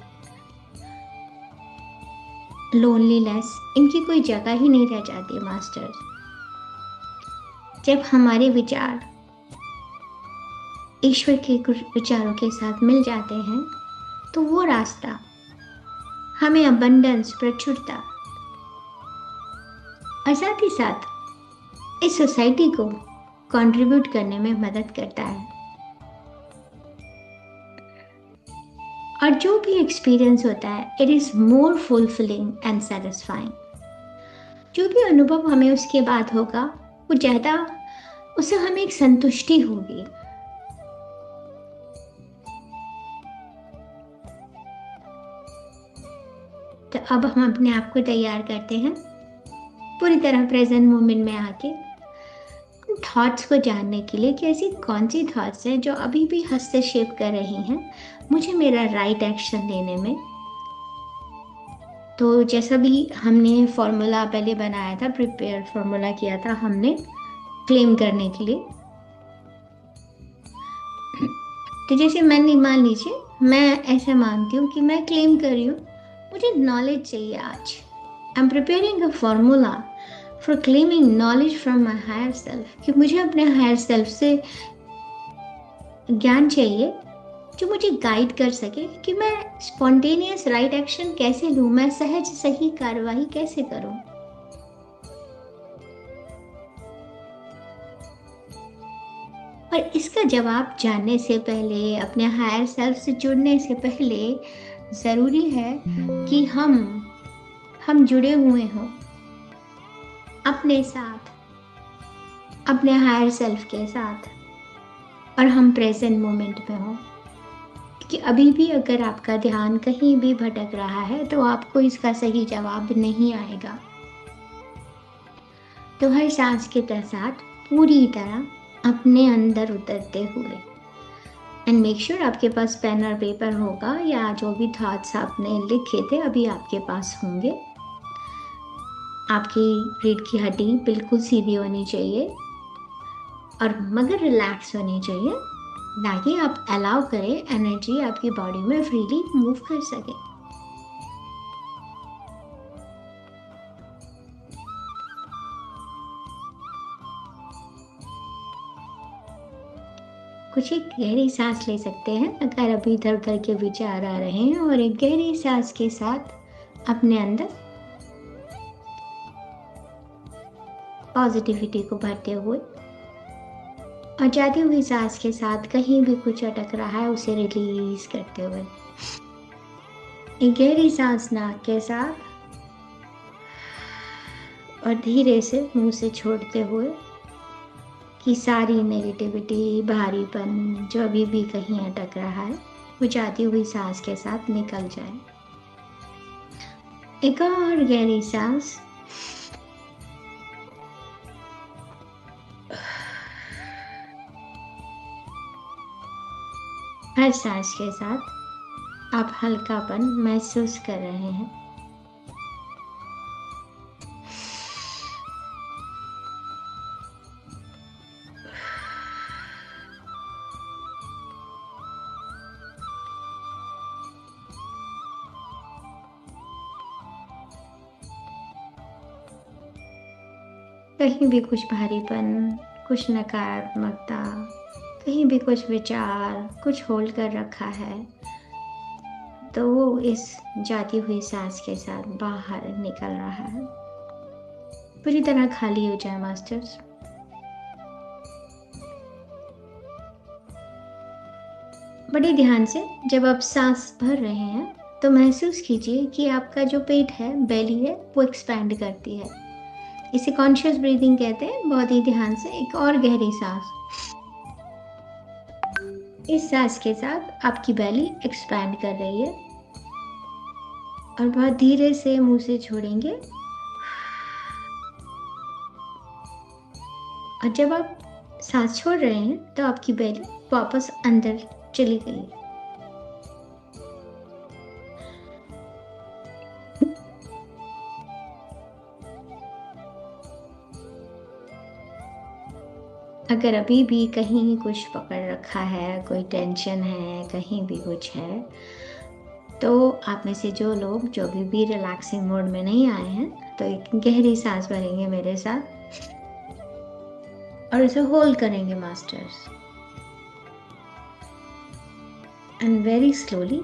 लोनलीनेस, इनकी कोई जगह ही नहीं रह जाती मास्टर्स। जब हमारे विचार ईश्वर के कुछ विचारों के साथ मिल जाते हैं तो वो रास्ता हमें अबंडेंस, प्रचुरता और साथ ही साथ इस सोसाइटी को कंट्रीब्यूट करने में मदद करता है। और जो भी एक्सपीरियंस होता है, it is more fulfilling and satisfying. जो भी अनुभव हमें उसके बाद होगा वो ज्यादा, उससे हमें एक संतुष्टि होगी। तो अब हम अपने आप को तैयार करते हैं पूरी तरह प्रेजेंट मोमेंट में आके थॉट्स को जानने के लिए कि ऐसी कौन सी थॉट्स हैं जो अभी भी हस्तक्षेप कर रही हैं मुझे मेरा राइट एक्शन लेने में। तो जैसा भी हमने फॉर्मूला पहले बनाया था, प्रिपेयर फॉर्मूला किया था हमने क्लेम करने के लिए। तो जैसे मैंने, मान लीजिए मैं ऐसे मानती हूँ कि मैं क्लेम कर रही हूँ मुझे नॉलेज चाहिए आज। I am preparing a formula for claiming knowledge from my higher self, कि मुझे अपने हायर सेल्फ से ज्ञान चाहिए जो मुझे गाइड कर सके कि मैं स्पॉन्टेनियस राइट एक्शन कैसे लूँ, मैं सहज सही कार्यवाही कैसे करूँ। और इसका जवाब जानने से पहले, अपने हायर सेल्फ से जुड़ने से पहले जरूरी है कि हम जुड़े हुए हों अपने साथ, अपने हायर सेल्फ के साथ, और हम प्रेजेंट मोमेंट में हों। क्योंकि अभी भी अगर आपका ध्यान कहीं भी भटक रहा है तो आपको इसका सही जवाब नहीं आएगा। तो हर सांस के साथ पूरी तरह अपने अंदर उतरते हुए, एंड मेक श्योर आपके पास पेन और पेपर होगा, या जो भी थॉट्स आपने लिखे थे अभी आपके पास होंगे। आपकी रीढ़ की हड्डी बिल्कुल सीधी होनी चाहिए और मगर रिलैक्स होनी चाहिए, ताकि आप अलाउ करें एनर्जी आपकी बॉडी में फ्रीली मूव कर सके। कुछ एक गहरी सांस ले सकते हैं अगर अभी इधर उधर के विचार आ रहे हैं, और एक गहरी सांस के साथ अपने अंदर पॉजिटिविटी को भरते हुए, और जाती हुई सांस के साथ कहीं भी कुछ अटक रहा है उसे रिलीज करते हुए एक गहरी सांस नाक के साथ और धीरे से मुंह से छोड़ते हुए कि सारी नेगेटिविटी, भारीपन जो अभी भी कहीं अटक रहा है वो जाती हुई सांस के साथ निकल जाए। एक और गहरी सांस, हर सांस के साथ आप हल्कापन महसूस कर रहे हैं। कहीं भी कुछ भारीपन, कुछ नकारात्मकता, कहीं भी कुछ विचार, कुछ होल्ड कर रखा है, तो वो इस जाती हुई सांस के साथ बाहर निकल रहा है। पूरी तरह खाली हो जाए मास्टर्स। बड़े ध्यान से जब आप सांस भर रहे हैं तो महसूस कीजिए कि आपका जो पेट है, बेली है, वो एक्सपैंड करती है। इसे कॉन्शियस ब्रीदिंग कहते हैं। बहुत ही ध्यान से एक और गहरी सांस। इस सांस के साथ आपकी बेली एक्सपैंड कर रही है और बहुत धीरे से मुंह से छोड़ेंगे। और जब आप सांस छोड़ रहे हैं तो आपकी बेली वापस अंदर चली गई। अगर अभी भी कहीं कुछ पकड़ रखा है, कोई टेंशन है, कहीं भी कुछ है, तो आप में से जो लोग जो भी रिलैक्सिंग मोड में नहीं आए हैं, तो एक गहरी सांस भरेंगे मेरे साथ और इसे होल्ड करेंगे मास्टर्स, एंड वेरी स्लोली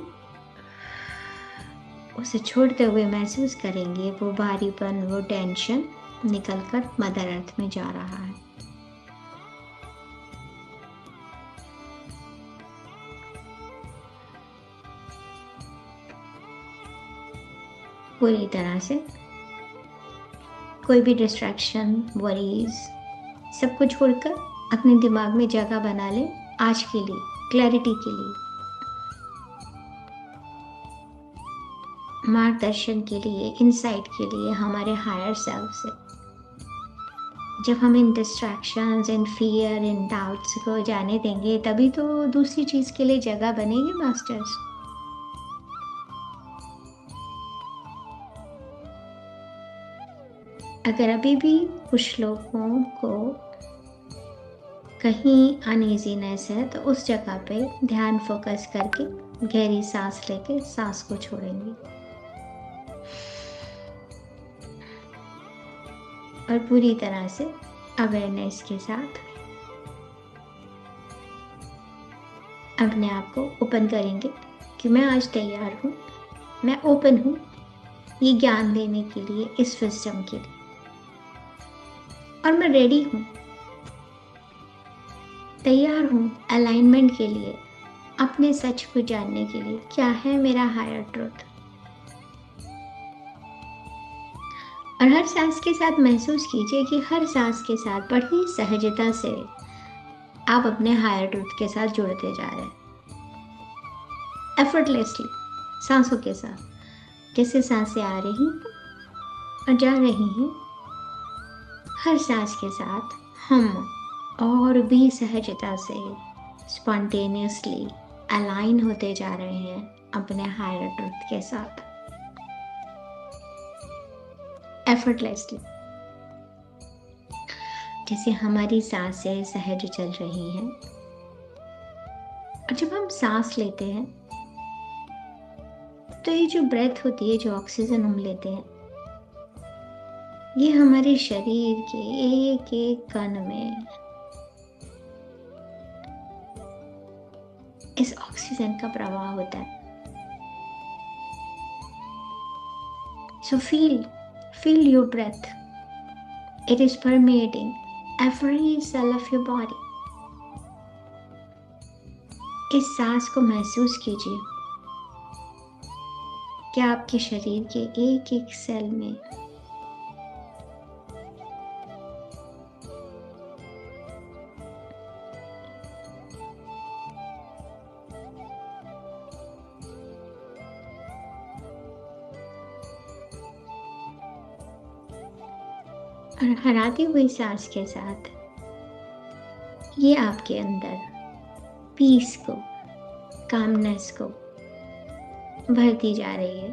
उसे छोड़ते हुए महसूस करेंगे वो भारीपन, वो टेंशन निकलकर मदर अर्थ में जा रहा है। पूरी तरह से कोई भी डिस्ट्रैक्शन, वरीज, सब कुछ छोड़कर अपने दिमाग में जगह बना ले आज के लिए, क्लैरिटी के लिए, मार्गदर्शन के लिए, इनसाइट के लिए, हमारे हायर सेल्फ से। जब हम इन डिस्ट्रैक्शंस, इन फियर, इन डाउट्स को जाने देंगे, तभी तो दूसरी चीज के लिए जगह बनेगी मास्टर्स। अगर अभी भी कुछ लोगों को कहीं अनईजीनेस है, तो उस जगह पे ध्यान फोकस करके गहरी सांस लेके सांस को छोड़ेंगे और पूरी तरह से अवेयरनेस के साथ अपने आप को ओपन करेंगे कि मैं आज तैयार हूँ, मैं ओपन हूँ ये ज्ञान देने के लिए, इस विजडम के लिए, और मैं रेडी हूँ, तैयार हूँ अलाइनमेंट के लिए, अपने सच को जानने के लिए। क्या है मेरा हायर ट्रूथ? और हर सांस के साथ महसूस कीजिए कि हर सांस के साथ बड़ी सहजता से आप अपने हायर ट्रूथ के साथ जुड़ते जा रहे हैं, एफर्टलेसली, सांसों के साथ। जैसे सांसें आ रही हैं और जा रही हैं, हर सांस के साथ हम और भी सहजता से स्पॉन्टेनियसली अलाइन होते जा रहे हैं अपने हायर ट्रूथ के साथ, एफर्टलेसली। जैसे हमारी सांसें सहज चल रही हैं, और जब हम सांस लेते हैं तो ये जो ब्रेथ होती है, जो ऑक्सीजन हम लेते हैं, ये हमारे शरीर के एक एक कण में इस ऑक्सीजन का प्रवाह होता है। So feel your breath. It is permeating every cell of your body. इस सांस को महसूस कीजिए कि आपके शरीर के एक एक सेल में और हराती हुई सांस के साथ ये आपके अंदर पीस को, कामनेस को भरती जा रही है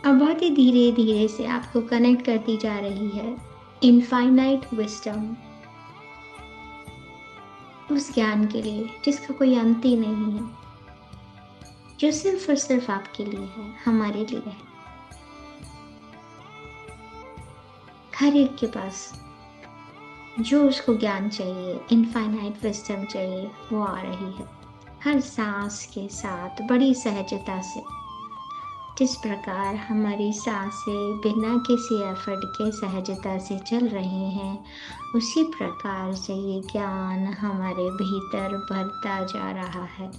और बहुत ही धीरे धीरे से आपको कनेक्ट करती जा रही है इनफाइनाइट विजडम, उस ज्ञान के लिए जिसका कोई अंत ही नहीं है, जो सिर्फ और सिर्फ आपके लिए है, हमारे लिए है। हर एक के पास जो उसको ज्ञान चाहिए, इनफाइनाइट विजडम चाहिए, वो आ रही है हर सांस के साथ बड़ी सहजता से। जिस प्रकार हमारी सांसें बिना किसी एफर्ट के सहजता से चल रही हैं, उसी प्रकार से ये ज्ञान हमारे भीतर बढ़ता जा रहा है।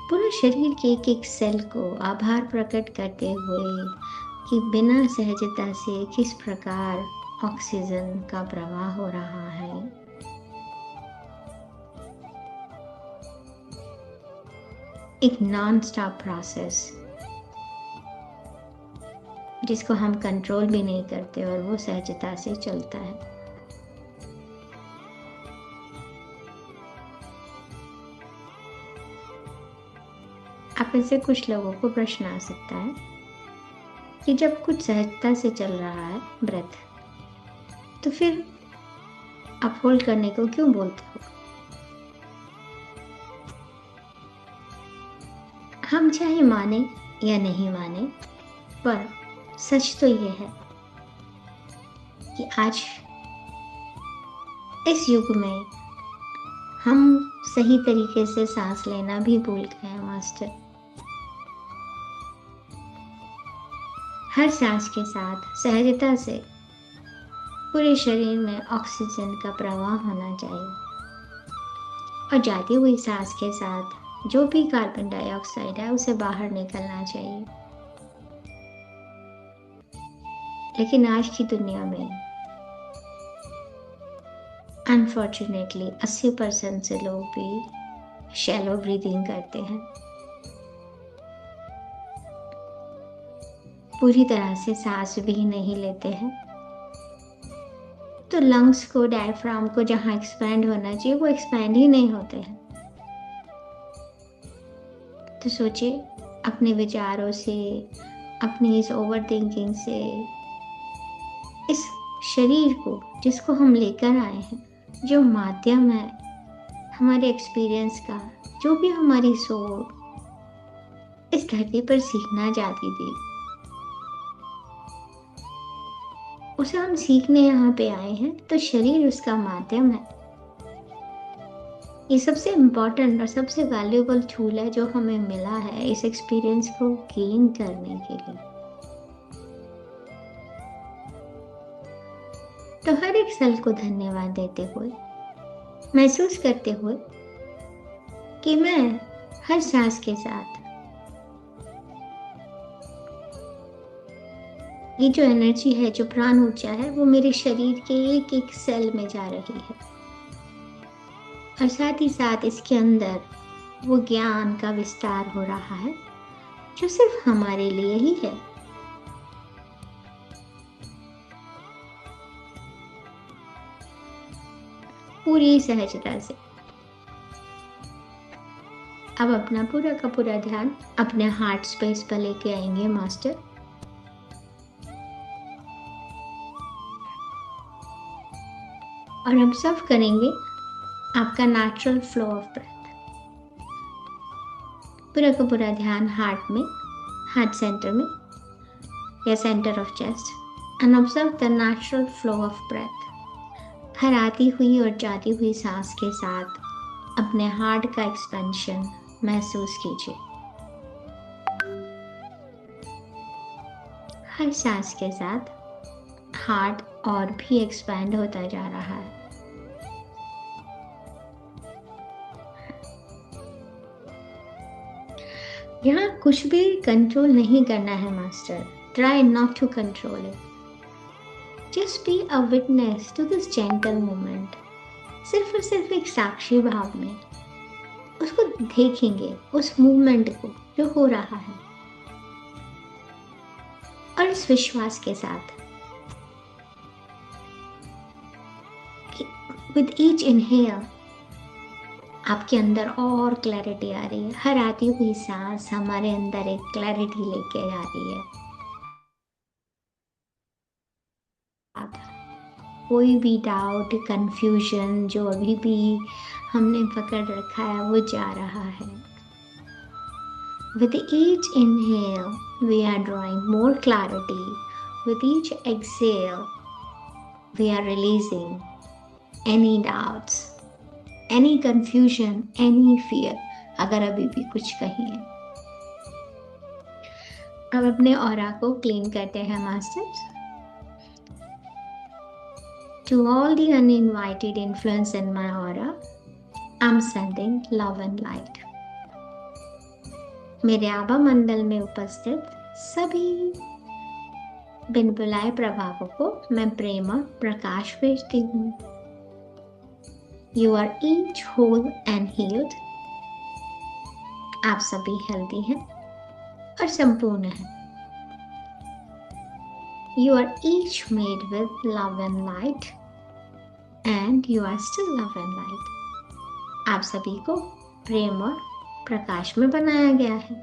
पूरे शरीर के एक एक सेल को आभार प्रकट करते हुए कि बिना सहजता से किस प्रकार ऑक्सीजन का प्रवाह हो रहा है। एक नॉन स्टॉप प्रोसेस जिसको हम कंट्रोल भी नहीं करते और वो सहजता से चलता है। आप में से कुछ लोगों को प्रश्न आ सकता है कि जब कुछ सहजता से चल रहा है ब्रेथ, तो फिर आप होल्ड करने को क्यों बोलते हो? हम चाहे माने या नहीं माने, पर सच तो ये है कि आज इस युग में हम सही तरीके से सांस लेना भी भूल गए हैं मास्टर। हर सांस के साथ सहजता से पूरे शरीर में ऑक्सीजन का प्रवाह होना चाहिए, और जाती हुई सांस के साथ जो भी कार्बन डाइऑक्साइड है उसे बाहर निकलना चाहिए। लेकिन आज की दुनिया में अनफॉर्चुनेटली 80% से लोग भी शैलो ब्रीदिंग करते हैं, पूरी तरह से सांस भी नहीं लेते हैं। तो लंग्स को, डायफ्राम को जहाँ एक्सपैंड होना चाहिए वो एक्सपैंड ही नहीं होते हैं। तो सोचिए, अपने विचारों से, अपनी इस ओवर थिंकिंग से, इस शरीर को जिसको हम लेकर आए हैं, जो माध्यम है हमारे एक्सपीरियंस का, जो भी हमारी सोल इस धरती पर सीखना चाहती थी, उसे हम सीखने यहाँ पे आए हैं। तो शरीर उसका माध्यम है। ये सबसे इम्पोर्टेंट और सबसे वैल्यूएबल टूल है जो हमें मिला है इस एक्सपीरियंस को गेन करने के लिए। तो हर एक सेल को धन्यवाद देते हुए, महसूस करते हुए कि मैं हर सांस के साथ ये जो एनर्जी है, जो प्राण ऊर्जा है, वो मेरे शरीर के एक एक सेल में जा रही है, और साथ ही साथ इसके अंदर वो ज्ञान का विस्तार हो रहा है जो सिर्फ हमारे लिए ही है। पूरी सहजता से अब अपना पूरा का पूरा ध्यान अपने हार्ट स्पेस पर लेके आएंगे मास्टर। और ऑब्जर्व करेंगे आपका नेचुरल फ्लो ऑफ ब्रेथ। पूरा का पूरा ध्यान हार्ट में, हार्ट सेंटर में या center of chest, and observe the natural flow of breath. हर आती हुई और जाती हुई सांस के साथ अपने हार्ट का एक्सपेंशन महसूस कीजिए। हर सांस के साथ हार्ट और भी एक्सपैंड होता जा रहा है। यहाँ कुछ भी कंट्रोल नहीं करना है master. Try not to control it. Just be a witness to this gentle moment. सिर्फ और सिर्फ एक साक्षी भाव में उसको देखेंगे, उस मूवमेंट को जो हो रहा है, और इस विश्वास के साथ विद ईच इनहेल आपके अंदर और क्लैरिटी आ रही है। हर आती हुई सांस हमारे अंदर एक क्लैरिटी लेके आ रही है। कोई भी डाउट, कंफ्यूजन जो अभी भी हमने पकड़ रखा है वो जा रहा है। With each inhale, we are drawing more clarity. With each exhale, we are releasing any doubts, any confusion, any fear, अगर अभी भी कुछ कहीं है। अब अपने ऑरा को क्लीन करते हैं masters. To all the uninvited influence in my aura, I'm sending love and light. मेरे आभा मंडल में उपस्थित सभी बिन बुलाए प्रभावों को मैं प्रेम और प्रकाश भेजती हूँ। You are each whole and healed. आप सभी हेल्दी हैं और संपूर्ण हैं। You are each made with love and light, and you are still love and light. आप सभी को प्रेम और प्रकाश में बनाया गया है,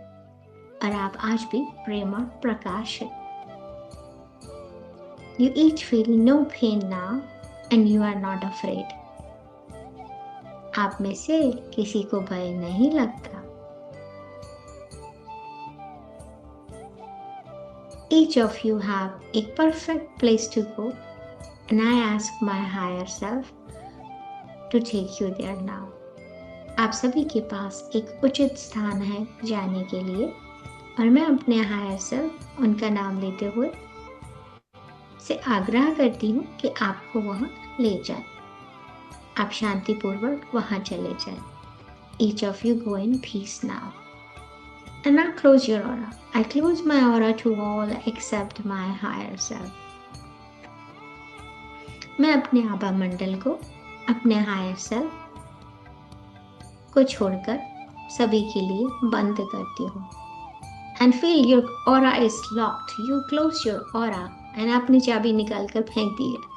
और आप आज भी प्रेम और प्रकाश है। You each feel no pain now and you are not afraid. आप में से किसी को भय नहीं लगता। Each of you have a perfect place to go and I ask my higher self to take you there now. आप सभी के पास एक उचित स्थान है जाने के लिए और मैं अपने हायर सेल्फ उनका नाम लेते हुए से आग्रह करती हूँ कि आपको वहां ले जाए। आप शांतिपूर्वक वहां चले जाएं। Each of you go in peace now. And now close your aura. I close my aura to all except my higher self. मैं अपने आभा मंडल को अपने हायर सेल्फ को छोड़कर सभी के लिए बंद करती हूँ। And feel your aura is locked. You close your aura and अपनी चाबी निकाल कर फेंक दी है।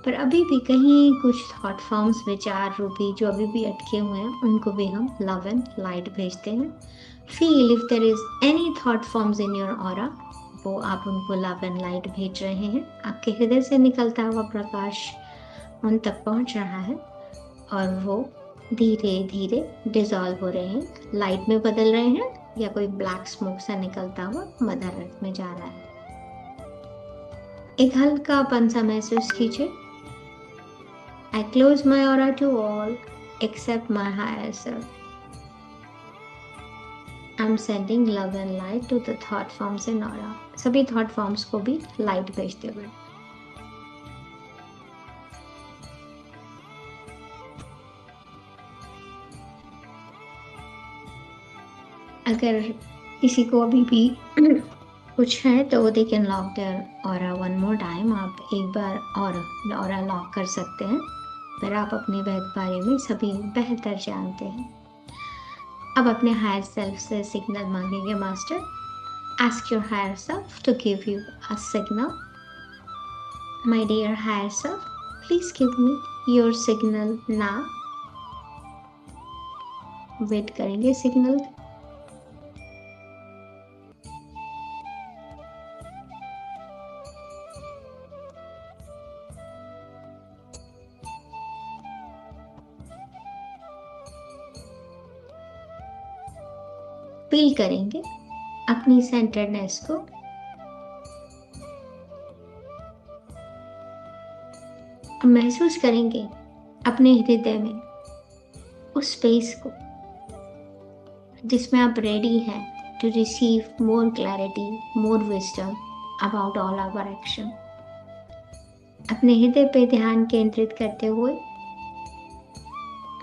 पर अभी भी कहीं कुछ थॉट फॉर्म्स, विचार रूपी जो अभी भी अटके हुए हैं, उनको भी हम लव एंड लाइट भेजते हैं। Feel if there is any thought forms in your aura, वो आप उनको लव एंड लाइट भेज रहे हैं। आपके हृदय से निकलता हुआ प्रकाश उन तक पहुंच रहा है और वो धीरे धीरे डिसॉल्व हो रहे हैं, लाइट में बदल रहे हैं या कोई ब्लैक स्मोक सा निकलता हुआ मदर अर्थ में जा रहा है। एक हल्कापन सा महसूस कीजिए। I close my aura to all except my higher self. I'm sending love and light to the thought forms in aura. सभी thought forms को भी light भेजते हुए। अगर किसी को अभी भी कुछ है तो they can lock their aura one more time. आप एक बार और aura lock कर सकते हैं, फिर आप अपने बारे में सभी बेहतर जानते हैं। अब अपने हायर सेल्फ से सिग्नल मांगेंगे। Master, ask your higher self to give you a signal. My dear higher self, please give me your signal now. Wait करेंगे सिग्नल। फील करेंगे अपनी सेंटर्डनेस को। महसूस करेंगे अपने हृदय में उस स्पेस को जिसमें आप रेडी हैं to receive more clarity, more wisdom about all our action. अपने हृदय पे ध्यान केंद्रित करते हुए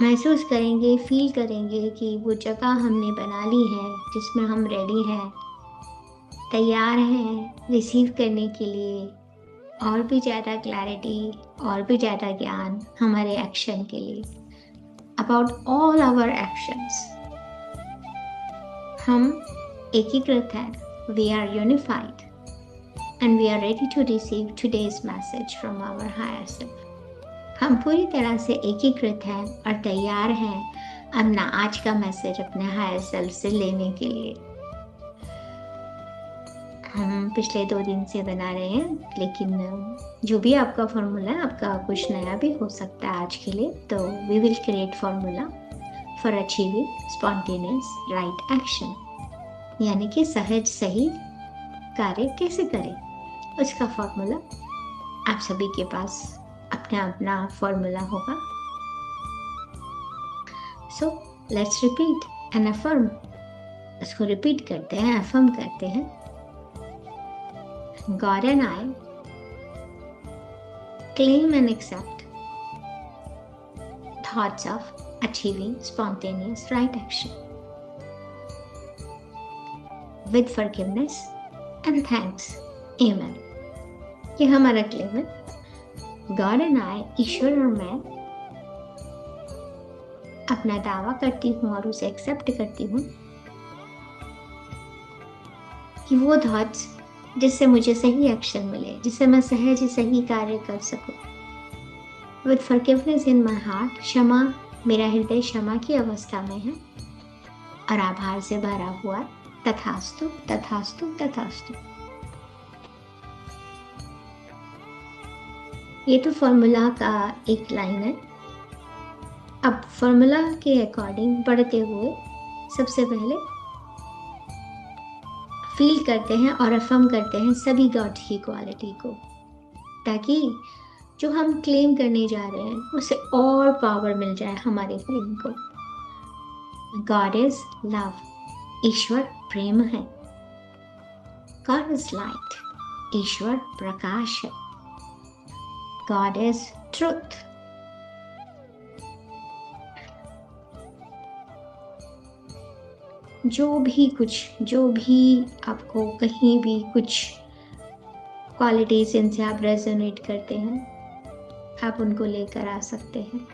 महसूस करेंगे, फील करेंगे कि वो जगह हमने बना ली है जिसमें हम रेडी हैं, तैयार हैं रिसीव करने के लिए और भी ज़्यादा क्लैरिटी, और भी ज़्यादा ज्ञान हमारे एक्शन के लिए, अबाउट ऑल आवर एक्शंस। हम एकीकृत हैं, we are unified and we are ready to receive today's message from our higher self. हम पूरी तरह से एकीकृत हैं और तैयार हैं अपना आज का मैसेज अपने हायर सेल्फ से लेने के लिए। हम पिछले 2 दिन से बना रहे हैं, लेकिन जो भी आपका फॉर्मूला है, आपका कुछ नया भी हो सकता है आज के लिए। तो we will create formula for achieving spontaneous right action, यानी कि सहज सही कार्य कैसे करें, उसका फॉर्मूला आप सभी के पास अपना फॉर्मूला होगा। So let's repeat and affirm. इसको रिपीट करते हैं, अफर्म करते हैं। God and I claim and accept thoughts of achieving spontaneous right action with forgiveness and thanks. Amen. ये हमारा क्लेम है। God and I, ईश्वर और मैं अपना दावा करती हूँ और उसे एक्सेप्ट करती हूँ कि वो थॉट्स जिससे मुझे सही एक्शन मिले, जिससे मैं सहज सही कार्य कर सकूं। With forgiveness in my heart, क्षमा, मेरा हृदय क्षमा की अवस्था में है और आभार से भरा हुआ। तथास्तु तथास्तु तथास्तु। ये तो फॉर्मूला का एक लाइन है। अब फॉर्मूला के अकॉर्डिंग बढ़ते हुए सबसे पहले फील करते हैं और अफर्म करते हैं सभी गॉड की क्वालिटी को, ताकि जो हम क्लेम करने जा रहे हैं उसे और पावर मिल जाए हमारी क्लेम को। गॉड इज लव, ईश्वर प्रेम है। गॉड इज लाइट, ईश्वर प्रकाश है। गॉड इज ट्रुथ, जो भी आपको कहीं भी कुछ क्वालिटीज जिनसे आप रेजोनेट करते हैं, आप उनको लेकर आ सकते हैं।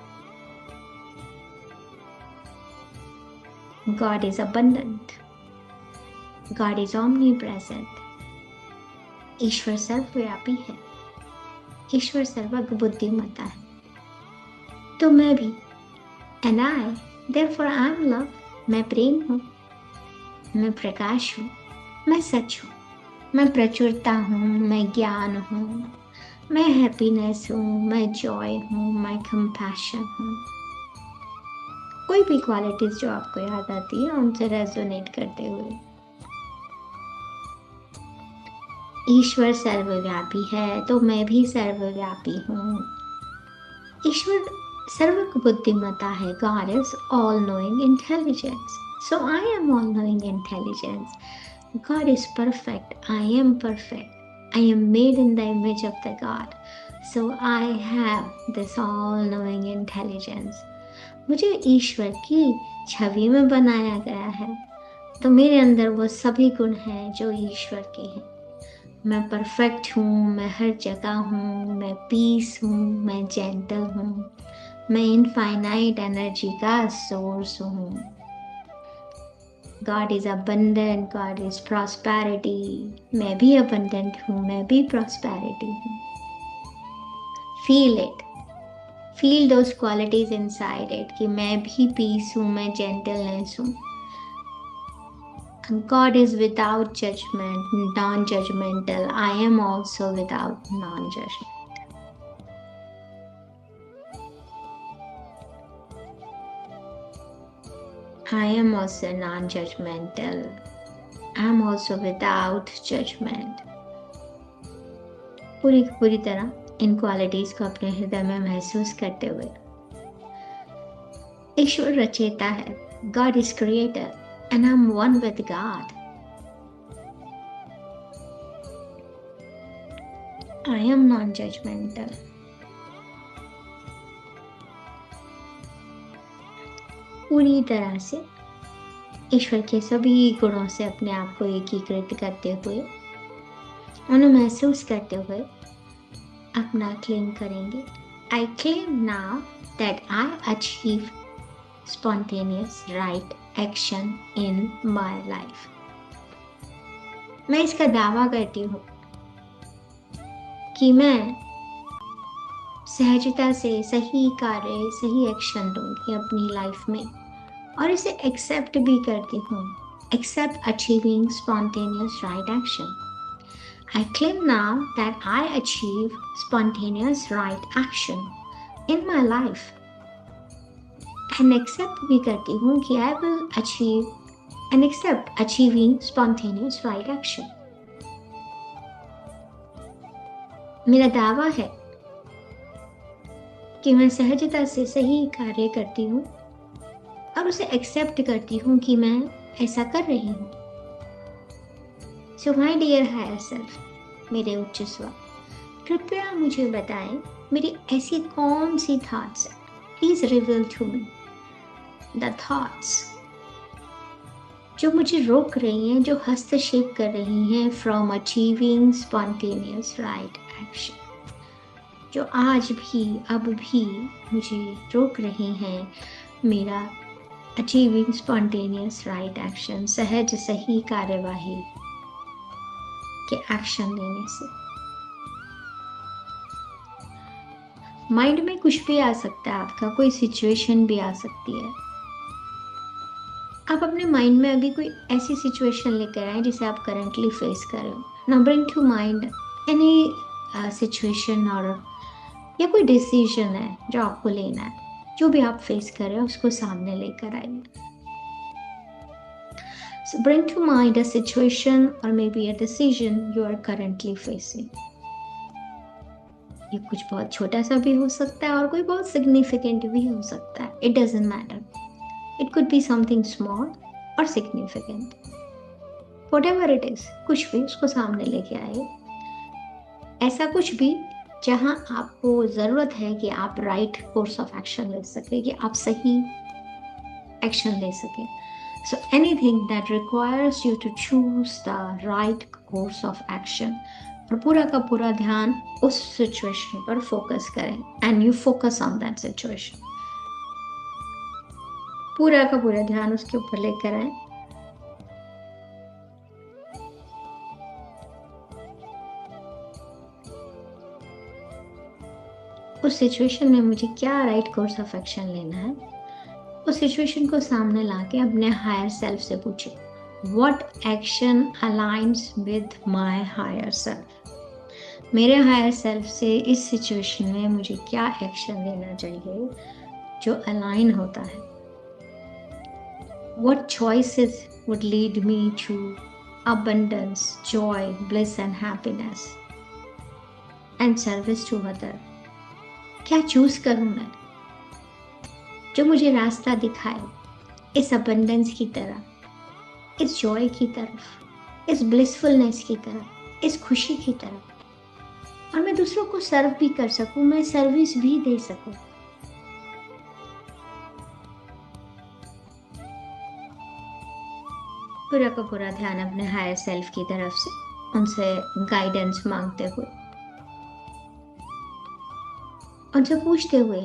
God is abundant, God is omnipresent, ईश्वर सर्वव्यापी है, ईश्वर सर्वज्ञ बुद्धिमत्ता है। तो मैं भी, and I, therefore I am love, मैं प्रेम हूँ, मैं प्रकाश हूँ, मैं सच हूँ, मैं प्रचुरता हूँ, मैं ज्ञान हूँ, मैं हैप्पीनेस हूँ, मैं जॉय हूँ, मैं कंपैशन हूँ। कोई भी क्वालिटीज जो आपको याद आती है उनसे रेजोनेट करते हुए। ईश्वर सर्वव्यापी है तो मैं भी सर्वव्यापी हूँ। ईश्वर सर्वज्ञ बुद्धिमत्ता है। God is all knowing intelligence, so I am all knowing intelligence. God is perfect, I am perfect. I am made in the image of the God, so I have this all knowing intelligence. मुझे ईश्वर की छवि में बनाया गया है, तो मेरे अंदर वो सभी गुण हैं जो ईश्वर के हैं। मैं परफेक्ट हूँ, मैं हर जगह हूँ, मैं पीस हूँ, मैं जेंटल हूँ, मैं इनफाइनाइट एनर्जी का सोर्स हूँ। God is abundant, God is prosperity, मैं भी अबंडेंट हूँ, मैं भी प्रॉस्पेरिटी हूँ। Feel it, feel those qualities inside it कि मैं भी पीस हूँ, मैं जेंटलनेस हूँ। God is without judgment, non-judgmental. I am also without non-judgment. I am also non-judgmental. I am also without judgment. पूरी तरह इन क्वालिटीज को अपने हृदय में महसूस करते हुए। ईश्वर रचयिता है, God is creator, and I'm one with God. I am non-judgmental. पूरी तरह से ईश्वर के सभी गुणों से अपने आप को एकीकृत करते हुए, उन्हें महसूस करते हुए अपना क्लेम करेंगे। I claim now that I achieve spontaneous right action in my life. मैं इसका दावा करती हूँ कि मैं सहजता से सही कार्य, सही एक्शन लूंगी अपनी लाइफ में, और इसे एक्सेप्ट भी करती हूँ। Accept achieving spontaneous right action. I claim now that I achieve spontaneous right action in my life. And accept भी करती हूँ कि I will achieve and accept achieving spontaneous right action. मेरा दावा है कि मैं सहजता से सही कार्य करती हूँ और उसे एक्सेप्ट करती हूँ कि मैं ऐसा कर रही हूँ। So my dear higher self, मेरे उच्च स्व, कृपया मुझे बताएं मेरी ऐसी कौन सी थॉट्स है। Please reveal to me the thoughts जो मुझे रोक रही हैं, जो हस्तक्षेप कर रही हैं from achieving spontaneous right action, जो आज भी अब भी मुझे रोक रही हैं मेरा achieving spontaneous right action, सहज सही कार्यवाही के एक्शन लेने से। माइंड में कुछ भी आ सकता है आपका, कोई सिचुएशन भी आ सकती है, आप अपने माइंड में अभी कोई ऐसी सिचुएशन लेकर आए जिसे आप करंटली फेस कर रहे हो। Now bring to mind any situation और या कोई डिसीजन है जो आपको लेना है, जो भी आप फेस कर रहे हो उसको सामने लेकर आइए। So bring to mind a situation or maybe a decision you are currently facing. ये कुछ बहुत छोटा सा भी हो सकता है और कोई बहुत सिग्निफिकेंट भी हो सकता है। It doesn't matter. It could be something small or significant. Whatever it is, कुछ भी उसको सामने लेके आए। ऐसा कुछ भी जहां आपको जरूरत है कि आप राइट कोर्स ऑफ एक्शन ले सके, कि आप सही एक्शन ले सके। So anything that requires you to choose the right course of action, और पूरा का पूरा ध्यान उस सिचुएशन पर फोकस करें and you focus on that situation. पूरा का पूरा ध्यान उसके ऊपर लेकर आए। उस सिचुएशन में मुझे क्या राइट कोर्स ऑफ एक्शन लेना है, उस सिचुएशन को सामने लाके अपने हायर सेल्फ से पूछे, what action aligns with my higher self. मेरे हायर सेल्फ से इस सिचुएशन में मुझे क्या एक्शन लेना चाहिए जो अलाइन होता है। What choices would lead me to abundance, joy, bliss and happiness and service to other। क्या चूज करूं मैं जो मुझे रास्ता दिखाए इस अबंडेंस की तरफ, इस जॉय की तरफ, इस ब्लिसफुलनेस की तरफ, इस खुशी की तरफ, और मैं दूसरों को सर्व भी कर सकूं, मैं सर्विस भी दे सकूं। पूरा का पूरा ध्यान अपने हायर सेल्फ की तरफ से उनसे गाइडेंस मांगते हुए और जब पूछते हुए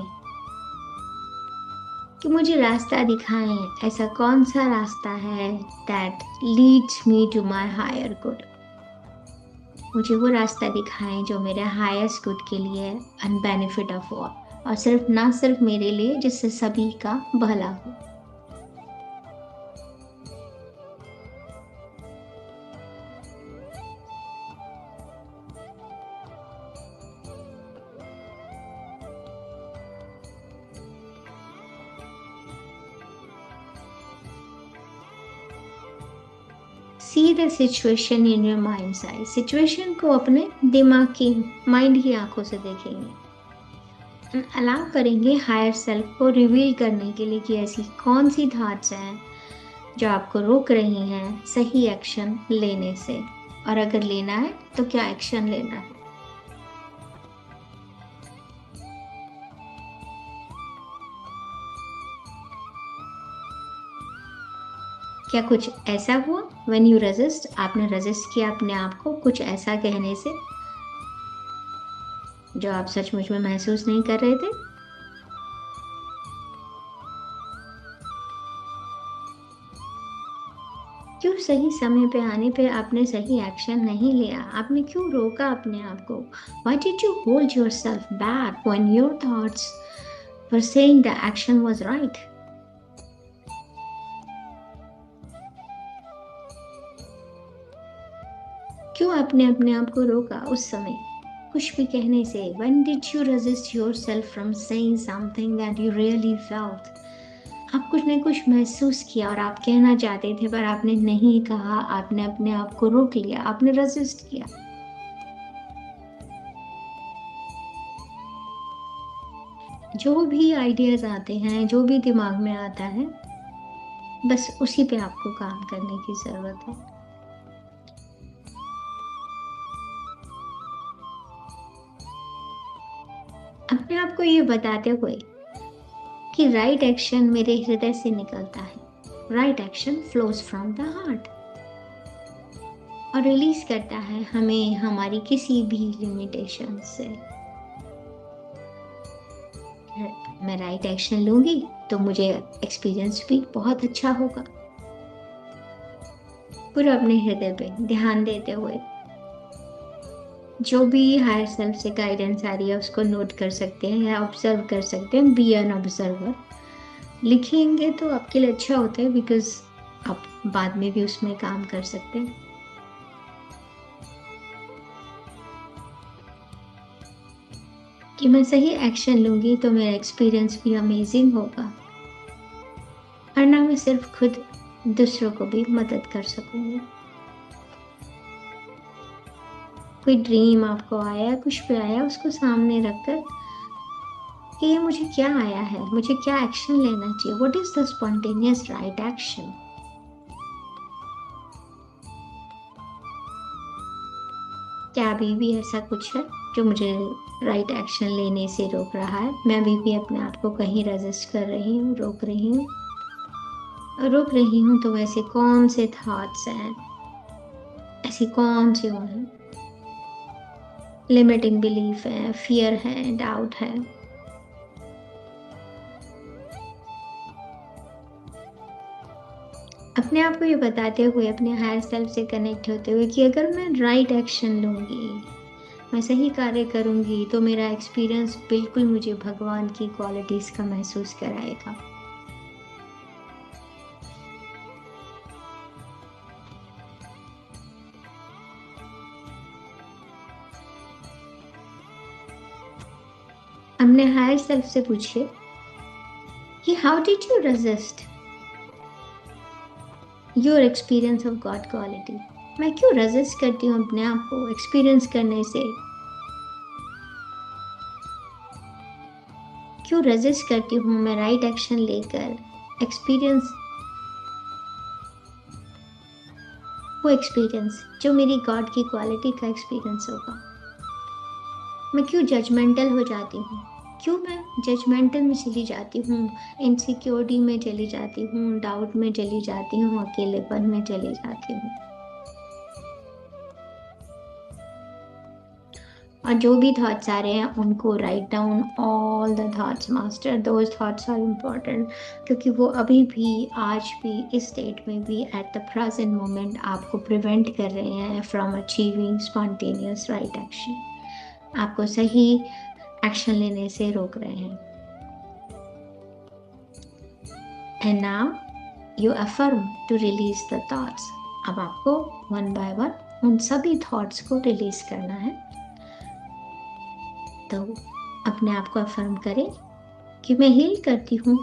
कि मुझे रास्ता दिखाएं, ऐसा कौन सा रास्ता है that leads me to my higher good। मुझे वो रास्ता दिखाएं जो मेरे हाईएस्ट गुड के लिए है and benefit of all, और सिर्फ ना सिर्फ मेरे लिए, जिससे सभी का भला हो। See the situation in your mind's eye। Situation को अपने दिमाग की, माइंड की आंखों से देखेंगे। अलाउ करेंगे हायर सेल्फ को रिवील करने के लिए कि ऐसी कौन सी थॉट्स हैं जो आपको रोक रही हैं सही एक्शन लेने से, और अगर लेना है तो क्या एक्शन लेना है। क्या कुछ ऐसा हुआ when you resist, आपने रेजिस्ट किया अपने आप को कुछ ऐसा कहने से जो आप सचमुच में महसूस नहीं कर रहे थे। क्यों सही समय पे आने पे आपने सही एक्शन नहीं लिया, आपने क्यों रोका अपने आप को। Why did you hold yourself back when your thoughts were saying the action was right? क्यों आपने अपने आप को रोका उस समय कुछ भी कहने से। When did you resist yourself from saying something that you really felt? आप कुछ न कुछ महसूस किया और आप कहना चाहते थे पर आपने नहीं कहा, आपने अपने आप को रोक लिया, आपने रेजिस्ट किया। जो भी आइडियाज आते हैं, जो भी दिमाग में आता है, बस उसी पे आपको काम करने की जरूरत है। अपने आप को ये बताते हुए कि राइट एक्शन मेरे हृदय से निकलता है, right action flows from the heart, और रिलीज करता है हमें हमारी किसी भी लिमिटेशन से। मैं राइट एक्शन लूंगी तो मुझे एक्सपीरियंस भी बहुत अच्छा होगा। पूरा अपने हृदय पे ध्यान देते हुए जो भी हायर सेल्फ से गाइडेंस आ रही है उसको नोट कर सकते हैं या ऑब्जर्व कर सकते हैं। बी एन ऑब्जर्वर लिखेंगे तो आपके लिए अच्छा होता है, बिकॉज आप बाद में भी उसमें काम कर सकते हैं। कि मैं सही एक्शन लूंगी तो मेरा एक्सपीरियंस भी अमेजिंग होगा, और ना मैं सिर्फ खुद, दूसरों को भी मदद कर सकूंगी। कोई ड्रीम आपको आया, कुछ भी आया, उसको सामने रखकर कि ये मुझे क्या आया है, मुझे क्या एक्शन लेना चाहिए, what is the spontaneous right action. क्या अभी भी ऐसा कुछ है जो मुझे राइट एक्शन लेने से रोक रहा है? मैं अभी भी अपने आप को कहीं रेजिस्ट कर रही हूँ, रोक रही हूँ, तो वैसे कौन से थॉट्स हैं, ऐसी कौन सी वो हैं? लिमिटिंग बिलीफ है, फियर है, डाउट है। अपने आप को ये बताते हुए, अपने हायर सेल्फ से कनेक्ट होते हुए कि अगर मैं राइट एक्शन लूंगी, मैं सही कार्य करूंगी, तो मेरा एक्सपीरियंस बिल्कुल मुझे भगवान की क्वालिटीज का महसूस कराएगा। अपने हायर सेल्फ से पूछिए कि how did you resist your experience of God quality. मैं क्यों रेजिस्ट करती हूँ अपने आप को एक्सपीरियंस करने से, क्यों रेजिस्ट करती हूँ मैं राइट एक्शन लेकर एक्सपीरियंस, वो एक्सपीरियंस जो मेरी गॉड की क्वालिटी का एक्सपीरियंस होगा। मैं क्यों जजमेंटल हो जाती हूँ, क्यों मैं जजमेंटल में चली जाती हूँ, इनसिक्योरिटी में चली जाती हूँ, डाउट में चली जाती हूँ, अकेलेपन में चली जाती हूँ। और जो भी थॉट्स आ रहे हैं उनको write down, all the thoughts master, those thoughts are important, क्योंकि वो अभी भी, आज भी, इस स्टेट में भी, एट द प्रेजेंट मोमेंट आपको प्रिवेंट कर रहे हैं from achieving spontaneous right action, आपको सही एक्शन लेने से रोक रहे हैं। And now you affirm to release the thoughts. अब आपको वन बाय वन उन सभी थॉट्स को रिलीज करना है। तो अपने आप को अफर्म करें कि मैं हील करती हूँ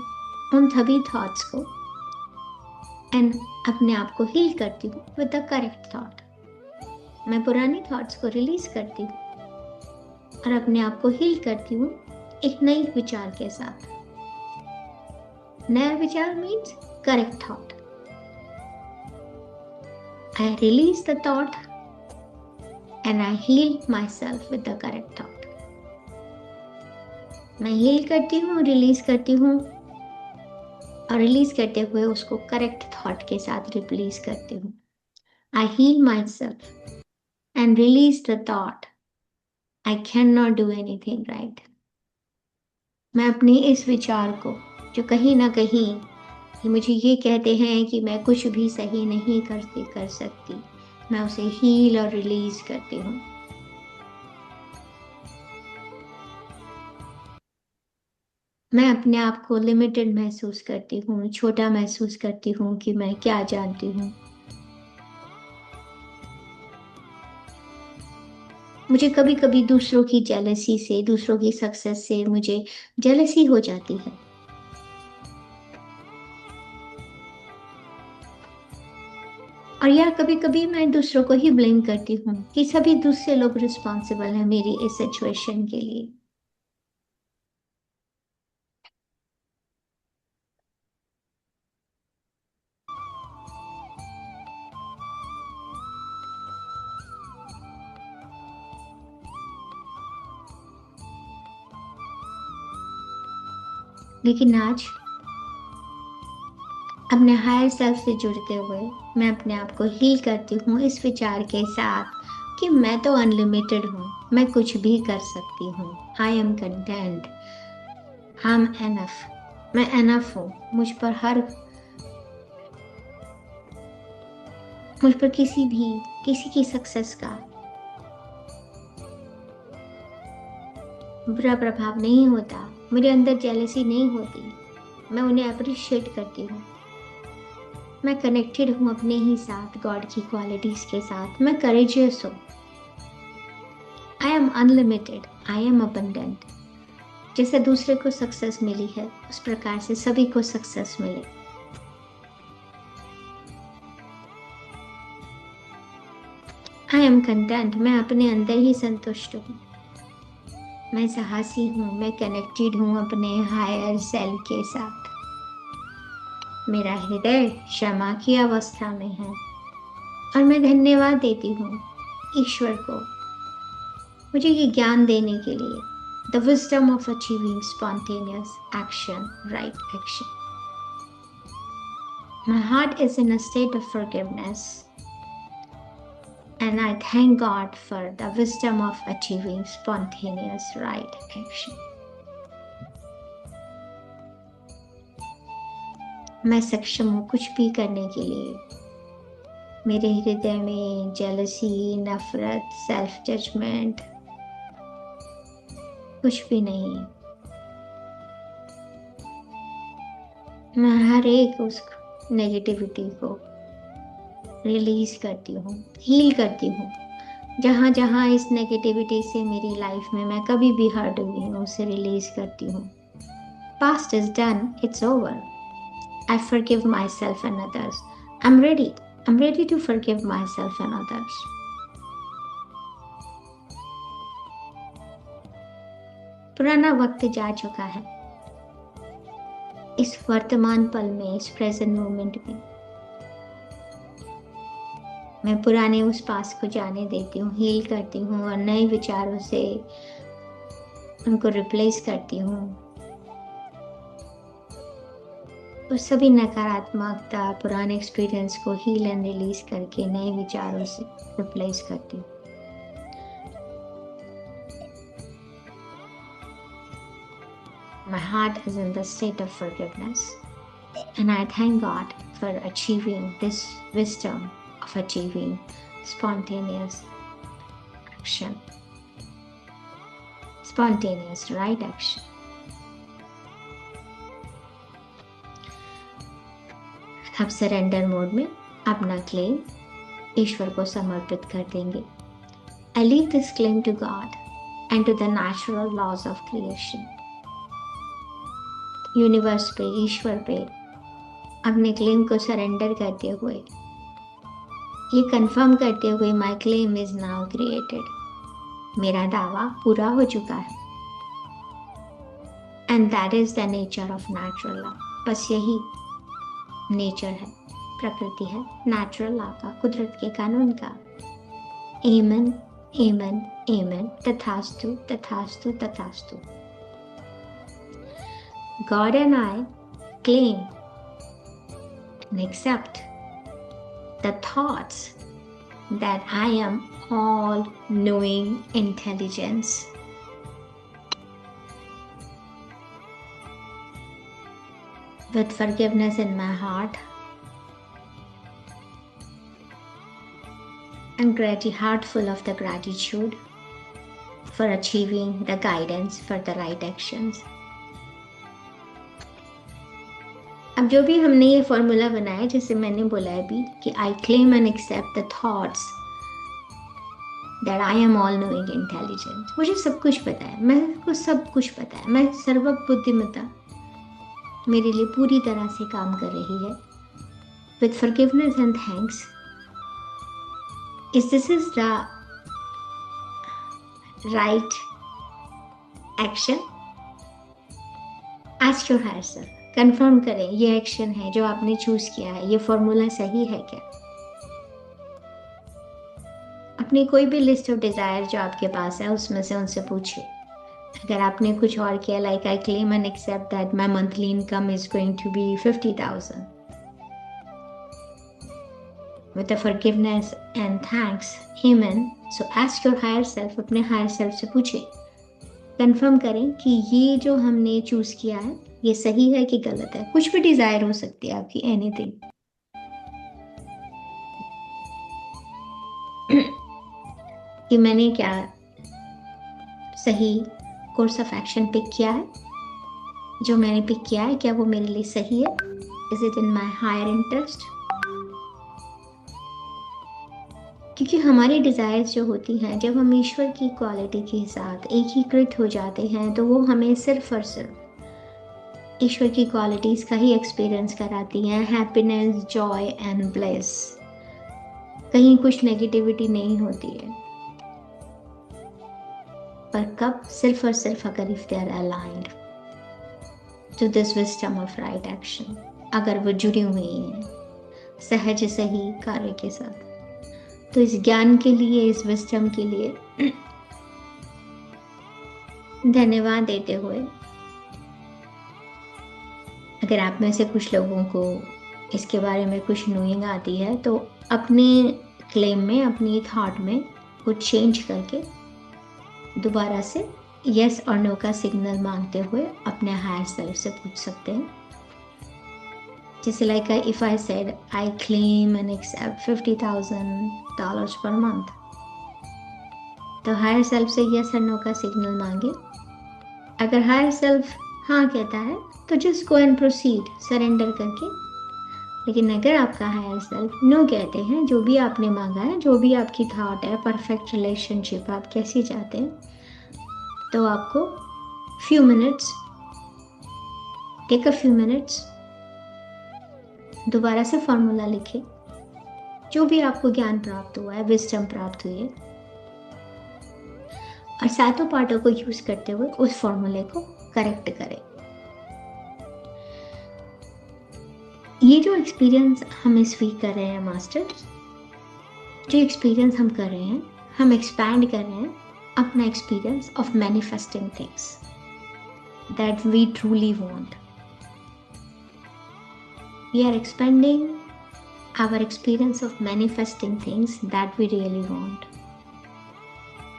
उन सभी थॉट्स को, एंड अपने आप को हील करती हूँ विद द करेक्ट थॉट। मैं पुरानी थॉट्स को रिलीज करती हूँ और अपने आप को हील करती हूँ एक नई विचार के साथ। नया विचार means correct thought. I release the thought and I heal my self with the correct thought. मैं हील करती हूँ, रिलीज करती हूँ, और रिलीज करते हुए उसको करेक्ट थॉट के साथ रिप्लेस करती हूँ। I heal my self and release the thought I can not do anything right. मैं अपने इस विचार को, जो कहीं ना कहीं मुझे ये कहते हैं कि मैं कुछ भी सही नहीं कर सकती, मैं उसे हील और रिलीज करती हूँ। मैं अपने आप को लिमिटेड महसूस करती हूँ, छोटा महसूस करती हूँ कि मैं क्या जानती हूँ। मुझे कभी कभी दूसरों की जेलसी से, दूसरों की सक्सेस से मुझे जेलसी हो जाती है। और या कभी कभी मैं दूसरों को ही ब्लेम करती हूँ कि सभी दूसरे लोग रिस्पॉन्सिबल हैं मेरी इस सिचुएशन के लिए। लेकिन आज अपने हायर सेल्फ से जुड़ते हुए मैं अपने आप को हील करती हूँ इस विचार के साथ कि मैं तो अनलिमिटेड हूँ, मैं कुछ भी कर सकती हूँ। I am content, I am enough, मैं एनफ हूँ। मुझ पर किसी की सक्सेस का बुरा प्रभाव नहीं होता, मेरे अंदर जेलसी नहीं होती, मैं उन्हें अप्रिशिएट करती हूँ। मैं कनेक्टेड हूँ अपने ही साथ, गॉड की क्वालिटीज के साथ। मैं करेजियस हूँ। I am unlimited, I am abundant. जैसे दूसरे को सक्सेस मिली है उस प्रकार से सभी को सक्सेस मिले। आई एम कंटेंट, मैं अपने अंदर ही संतुष्ट हूँ। मैं साहसी हूँ, मैं कनेक्टेड हूँ अपने हायर सेल्फ के साथ। मेरा हृदय क्षमा की अवस्था में है और मैं धन्यवाद देती हूँ ईश्वर को मुझे ये ज्ञान देने के लिए। The wisdom of achieving spontaneous action, right action. My heart is in a state of forgiveness, and I thank God for the wisdom of achieving spontaneous right action. मैं सक्षम हूँ कुछ भी करने के लिए। मेरे हृदय में जेलसी, नफरत, सेल्फ जजमेंट कुछ भी नहीं है। मैं हर एक उस नेगेटिविटी को रिलीज करती हूँ, हील करती हूँ। जहाँ जहाँ इस नेगेटिविटी से मेरी लाइफ में मैं कभी भी हर्ट हुई हूँ उसे रिलीज करती हूँ। Past is done, it's over. I forgive myself and others. I'm ready to forgive myself and others. पुराना वक्त जा चुका है। इस वर्तमान पल में, इस प्रेजेंट मोमेंट में मैं पुराने उस पास को जाने देती हूँ, हील करती हूँ और नए विचारों से उनको रिप्लेस करती हूँ। उस सभी नकारात्मकता, पुराने एक्सपीरियंस को हील एंड रिलीज करके नए विचारों से रिप्लेस करती हूँ। My heart is in the state of forgiveness, and I thank God for achieving this wisdom of achieving spontaneous action, spontaneous right action. अब सरेंडर मोड में अपना क्लेम ईश्वर को समर्पित कर देंगे। I leave this claim to God and to the natural laws of creation. Universe पे, ईश्वर पे अपने क्लेम को सरेंडर करते हुए, ये कंफर्म करते हुए, my claim is now created. मेरा दावा पूरा हो चुका है। And that is the nature of natural law. बस यही नेचर है, प्रकृति है नेचुरल लॉ का, कुदरत के कानून का। एमन एमन एमन, तथास्तु तथास्तु तथास्तु। God and I claim and accept the thoughts that I am all-knowing intelligence. With forgiveness in my heart and heart full of the gratitude for achieving the guidance for the right actions. अब जो भी हमने ये formula बनाया, जैसे मैंने बोला है अभी कि I claim and accept the thoughts that I am all knowing intelligent. मुझे सब कुछ पता है, मेरे को सब कुछ पता है, मैं सर्व बुद्धिमत्ता मेरे लिए पूरी तरह से काम कर रही है। With forgiveness and thanks, this is the right action. Ask your higher self, confirm करें ये एक्शन है जो आपने चूज किया है, ये फॉर्मूला सही है क्या। अपनी कोई भी लिस्ट ऑफ डिजायर जो आपके पास है उसमें से उनसे पूछिए। अगर आपने कुछ और किया, like I claim and accept that my monthly income is going to be 50,000, with the forgiveness and thanks, amen. So ask your higher self, अपने हायर सेल्फ से पूछिए, कंफर्म करें कि ये जो हमने चूज किया है ये सही है कि गलत है। कुछ भी डिजायर हो सकती है आपकी, एनीथिंग। कि मैंने क्या सही कोर्स ऑफ एक्शन पिक किया है, जो मैंने पिक किया है क्या वो मेरे लिए सही है, is it in my higher interest. क्योंकि हमारी डिज़ायर्स जो होती हैं, जब हम ईश्वर की क्वालिटी के साथ एकीकृत हो जाते हैं तो वो हमें सिर्फ और सिर्फ ईश्वर की क्वालिटीज़ का ही एक्सपीरियंस कराती हैं, हैप्पीनेस, जॉय एंड ब्लेस। कहीं कुछ नेगेटिविटी नहीं होती है। पर कब? सिर्फ और सिर्फ अगर if they are aligned to this wisdom of right action, अगर वो जुड़ी हुई हैं सहज सही कार्य के साथ। तो इस ज्ञान के लिए, इस विजडम के लिए धन्यवाद देते हुए, अगर आप में से कुछ लोगों को इसके बारे में कुछ नोइंग आती है तो अपने क्लेम में, अपनी थॉट में कुछ चेंज करके दोबारा से यस और नो का सिग्नल मांगते हुए अपने हायर सेल्फ से पूछ सकते हैं। जैसे like if I said I claim and accept $50,000 per month, तो हायर सेल्फ से यस और नो का सिग्नल मांगे। अगर हायर सेल्फ हाँ कहता है तो just go and proceed, surrender करके। लेकिन अगर आपका हायर सेल्फ नो कहते हैं, जो भी आपने मांगा है, जो भी आपकी थॉट है, परफेक्ट रिलेशनशिप आप कैसी चाहते हैं, तो आपको few minutes, take a few minutes, दोबारा से फॉर्मूला लिखे, जो भी आपको ज्ञान प्राप्त हुआ है, विजडम प्राप्त हुई है, और सातों पार्टों को यूज करते हुए उस फॉर्मूले को करेक्ट करें। ये जो एक्सपीरियंस हम इस वीक कर रहे हैं मास्टर, जो एक्सपीरियंस हम कर रहे हैं, हम एक्सपैंड कर रहे हैं अपना experience of manifesting things that we truly want. We are expanding our experience of manifesting things that we really want.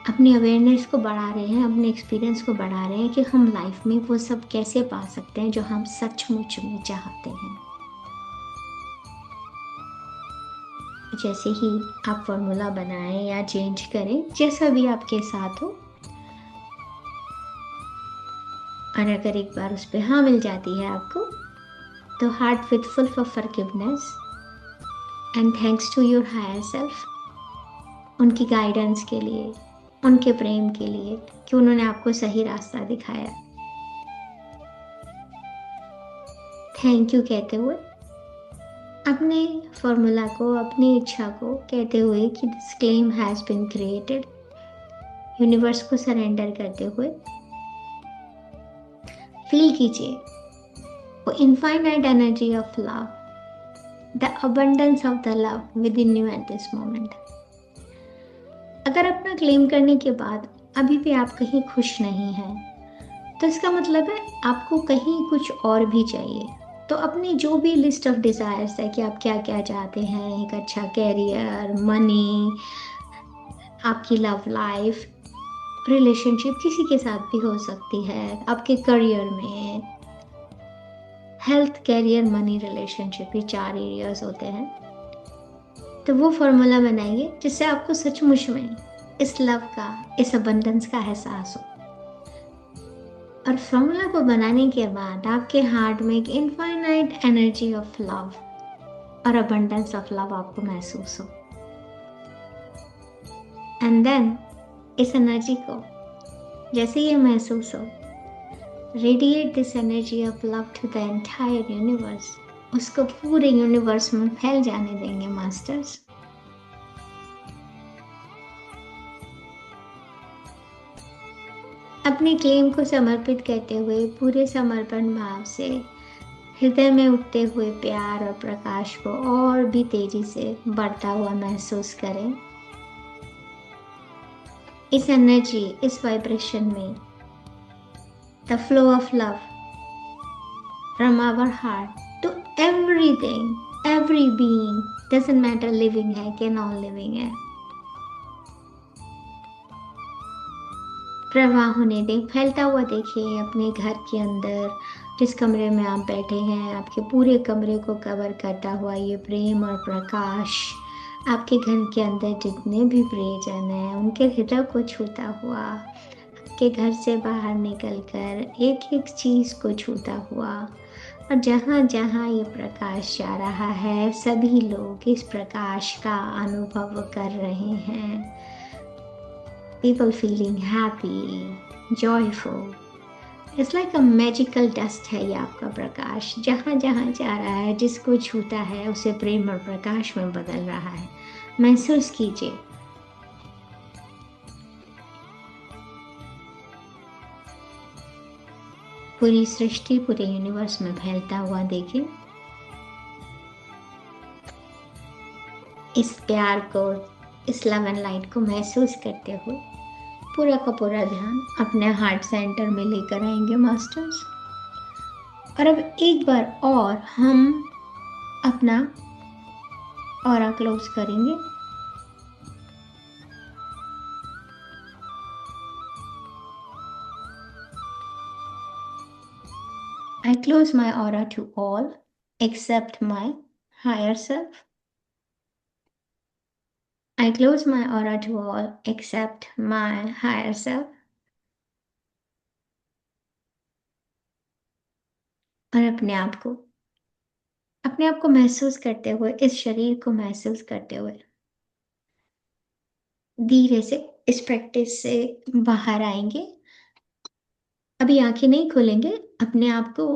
अपनी अवेयरनेस को बढ़ा रहे हैं, अपने एक्सपीरियंस को बढ़ा रहे हैं कि हम लाइफ में वो सब कैसे पा सकते हैं जो हम सचमुच में चाहते हैं। जैसे ही आप फॉर्मूला बनाएं या चेंज करें, जैसा भी आपके साथ हो, और अगर एक बार उस पर हाँ मिल जाती है आपको, तो heart with full for forgiveness and thanks to your higher self, उनकी गाइडेंस के लिए, उनके प्रेम के लिए कि उन्होंने आपको सही रास्ता दिखाया। थैंक यू कहते हुए, अपने फॉर्मूला को, अपनी इच्छा को कहते हुए कि this claim has been created, universe को सरेंडर करते हुए फील कीजिए वो infinite energy of love, the abundance of the love within you at this moment. अगर अपना क्लेम करने के बाद अभी भी आप कहीं खुश नहीं हैं, तो इसका मतलब है आपको कहीं कुछ और भी चाहिए। तो अपनी जो भी लिस्ट ऑफ डिज़ायर्स है कि आप क्या क्या चाहते हैं, एक अच्छा कैरियर, मनी, आपकी लव लाइफ, रिलेशनशिप किसी के साथ भी हो सकती है, आपके करियर में, हेल्थ, कैरियर, मनी, रिलेशनशिप, ये 4 एरियाज होते हैं। तो वो फॉर्मूला बनाइए जिससे आपको सचमुच में इस लव का, इस अबंडेंस का एहसास हो। और फॉर्मूला को बनाने के बाद आपके हार्ट में एक इनफाइनाइट एनर्जी ऑफ लव और अबंडेंस ऑफ लव आपको महसूस हो। एंड देन इस एनर्जी को जैसे ये महसूस हो, radiate this energy of love to the entire universe, उसको पूरे यूनिवर्स में फैल जाने देंगे मास्टर्स। अपने क्लेम को समर्पित करते हुए पूरे समर्पण भाव से हृदय में उठते हुए प्यार और प्रकाश को और भी तेजी से बढ़ता हुआ महसूस करें। इस एनर्जी, इस वाइब्रेशन में the flow of love from our heart to everything, every being, doesn't matter living है कि नॉन लिविंग है, प्रवाह होने दें, फैलता हुआ देखिए अपने घर के अंदर, जिस कमरे में आप बैठे हैं, आपके पूरे कमरे को कवर करता हुआ ये प्रेम और प्रकाश आपके घर के अंदर जितने भी प्रियजन हैं उनके हृदय को छूता हुआ, आपके घर से बाहर निकलकर एक एक चीज़ को छूता हुआ, और जहाँ जहाँ ये प्रकाश जा रहा है सभी लोग इस प्रकाश का अनुभव कर रहे हैं। People feeling happy, joyful. It's like a magical dust है ये आपका प्रकाश, जहाँ जहाँ जा रहा है जिसको छूता है उसे प्रेम और प्रकाश में बदल रहा है। महसूस कीजिए। पूरी सृष्टि पूरे यूनिवर्स में फैलता हुआ देखिए। इस प्यार को, इस लव एंड लाइट को महसूस करते हुए पूरा का पूरा ध्यान अपने हार्ट सेंटर में लेकर आएंगे मास्टर्स। और अब एक बार और हम अपना ऑरा क्लोज करेंगे। I close my aura to all except my higher self. I close my aura to all except my higher self. और अपने आप को महसूस करते हुए, इस शरीर को महसूस करते हुए धीरे से इस प्रैक्टिस से बाहर आएंगे। अभी आंखें नहीं खोलेंगे, अपने आप को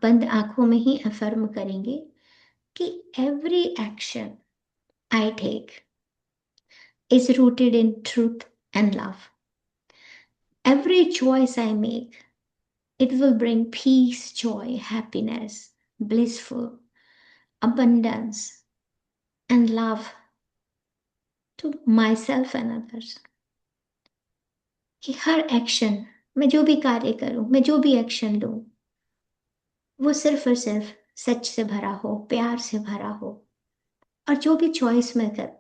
बंद आंखों में ही अफर्म करेंगे कि every action I take is rooted in truth and love. Every choice I make, it will bring peace, joy, happiness, blissful, abundance, and love to myself and others. कि हर एक्शन, मैं जो भी कार्य करूं, मैं जो भी एक्शन लूं, वो सिर्फ और सिर्फ सच से भरा हो, प्यार से भरा हो। और जो भी चॉइस मैं करूं,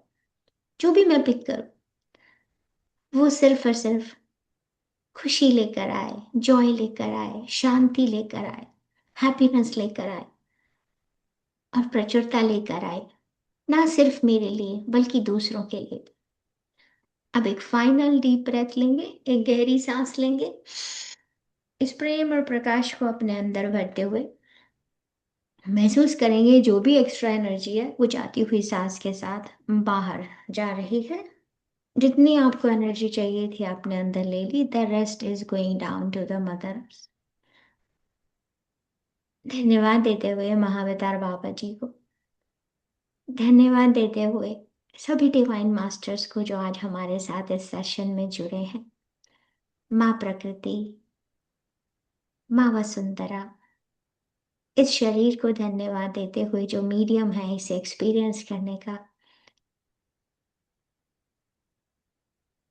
जो भी मैं पिक करूं, वो सिर्फ और सिर्फ खुशी लेकर आए, जॉय लेकर आए, शांति लेकर आए, हैप्पीनेस लेकर आए और प्रचुरता लेकर आए, ना सिर्फ मेरे लिए बल्कि दूसरों के लिए। अब एक फाइनल डीप ब्रेथ लेंगे, एक गहरी सांस लेंगे, इस प्रेम और प्रकाश को अपने अंदर भरते हुए महसूस करेंगे जो भी एक्स्ट्रा एनर्जी है वो जाती हुई सांस के साथ बाहर जा रही है। जितनी आपको एनर्जी चाहिए थी आपने अंदर ले ली। The rest is going down to the mothers. धन्यवाद देते हुए महाअवतार बाबा जी को, धन्यवाद देते हुए सभी डिवाइन मास्टर्स को जो आज हमारे साथ इस सेशन में जुड़े हैं, माँ प्रकृति, माँ वसुंधरा, इस शरीर को धन्यवाद देते हुए जो मीडियम है इसे एक्सपीरियंस करने का।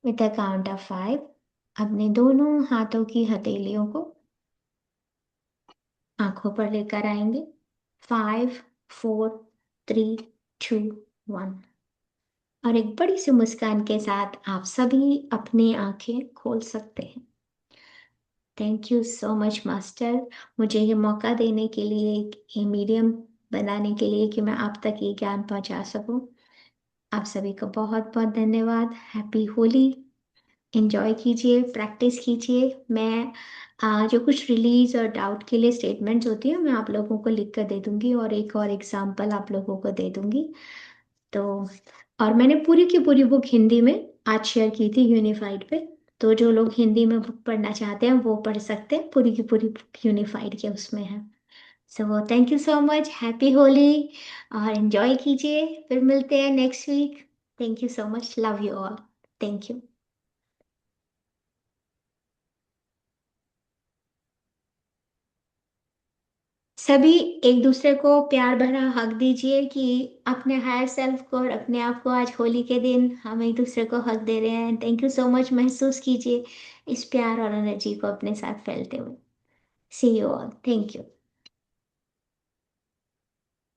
विद द काउंट ऑफ 5 अपने दोनों हाथों की हथेलियों को आंखों पर लेकर आएंगे। 5, 4, 3, 2, 1 और एक बड़ी सी मुस्कान के साथ आप सभी अपनी आंखें खोल सकते हैं। Thank you so much master, मुझे ये मौका देने के लिए, ये मीडियम बनाने के लिए कि मैं आप तक ये ज्ञान पहुंचा सकूं। आप सभी को बहुत बहुत धन्यवाद। हैप्पी होली। एंजॉय कीजिए, प्रैक्टिस कीजिए। मैं जो कुछ रिलीज और डाउट के लिए स्टेटमेंट्स होती है मैं आप लोगों को लिख कर दे दूंगी और एक और एग्जाम्पल आप लोगों को दे दूंगी। तो और मैंने पूरी की पूरी बुक हिंदी में आज शेयर की थी यूनिफाइड पे, तो जो लोग हिंदी में बुक पढ़ना चाहते हैं वो पढ़ सकते हैं। पूरी की पूरी बुक यूनिफाइड के उसमें है। So thank you so much, happy Holi और एंजॉय कीजिए। फिर मिलते हैं next week. Thank you so much, love you all, thank you. सभी एक दूसरे को प्यार भरा हक दीजिए कि अपने हायर सेल्फ को और अपने आप को आज होली के दिन हम एक दूसरे को हक दे रहे हैं। Thank you so much. महसूस कीजिए इस प्यार और एनर्जी को अपने साथ फैलते हुए। सी यू ऑल, थैंक यू।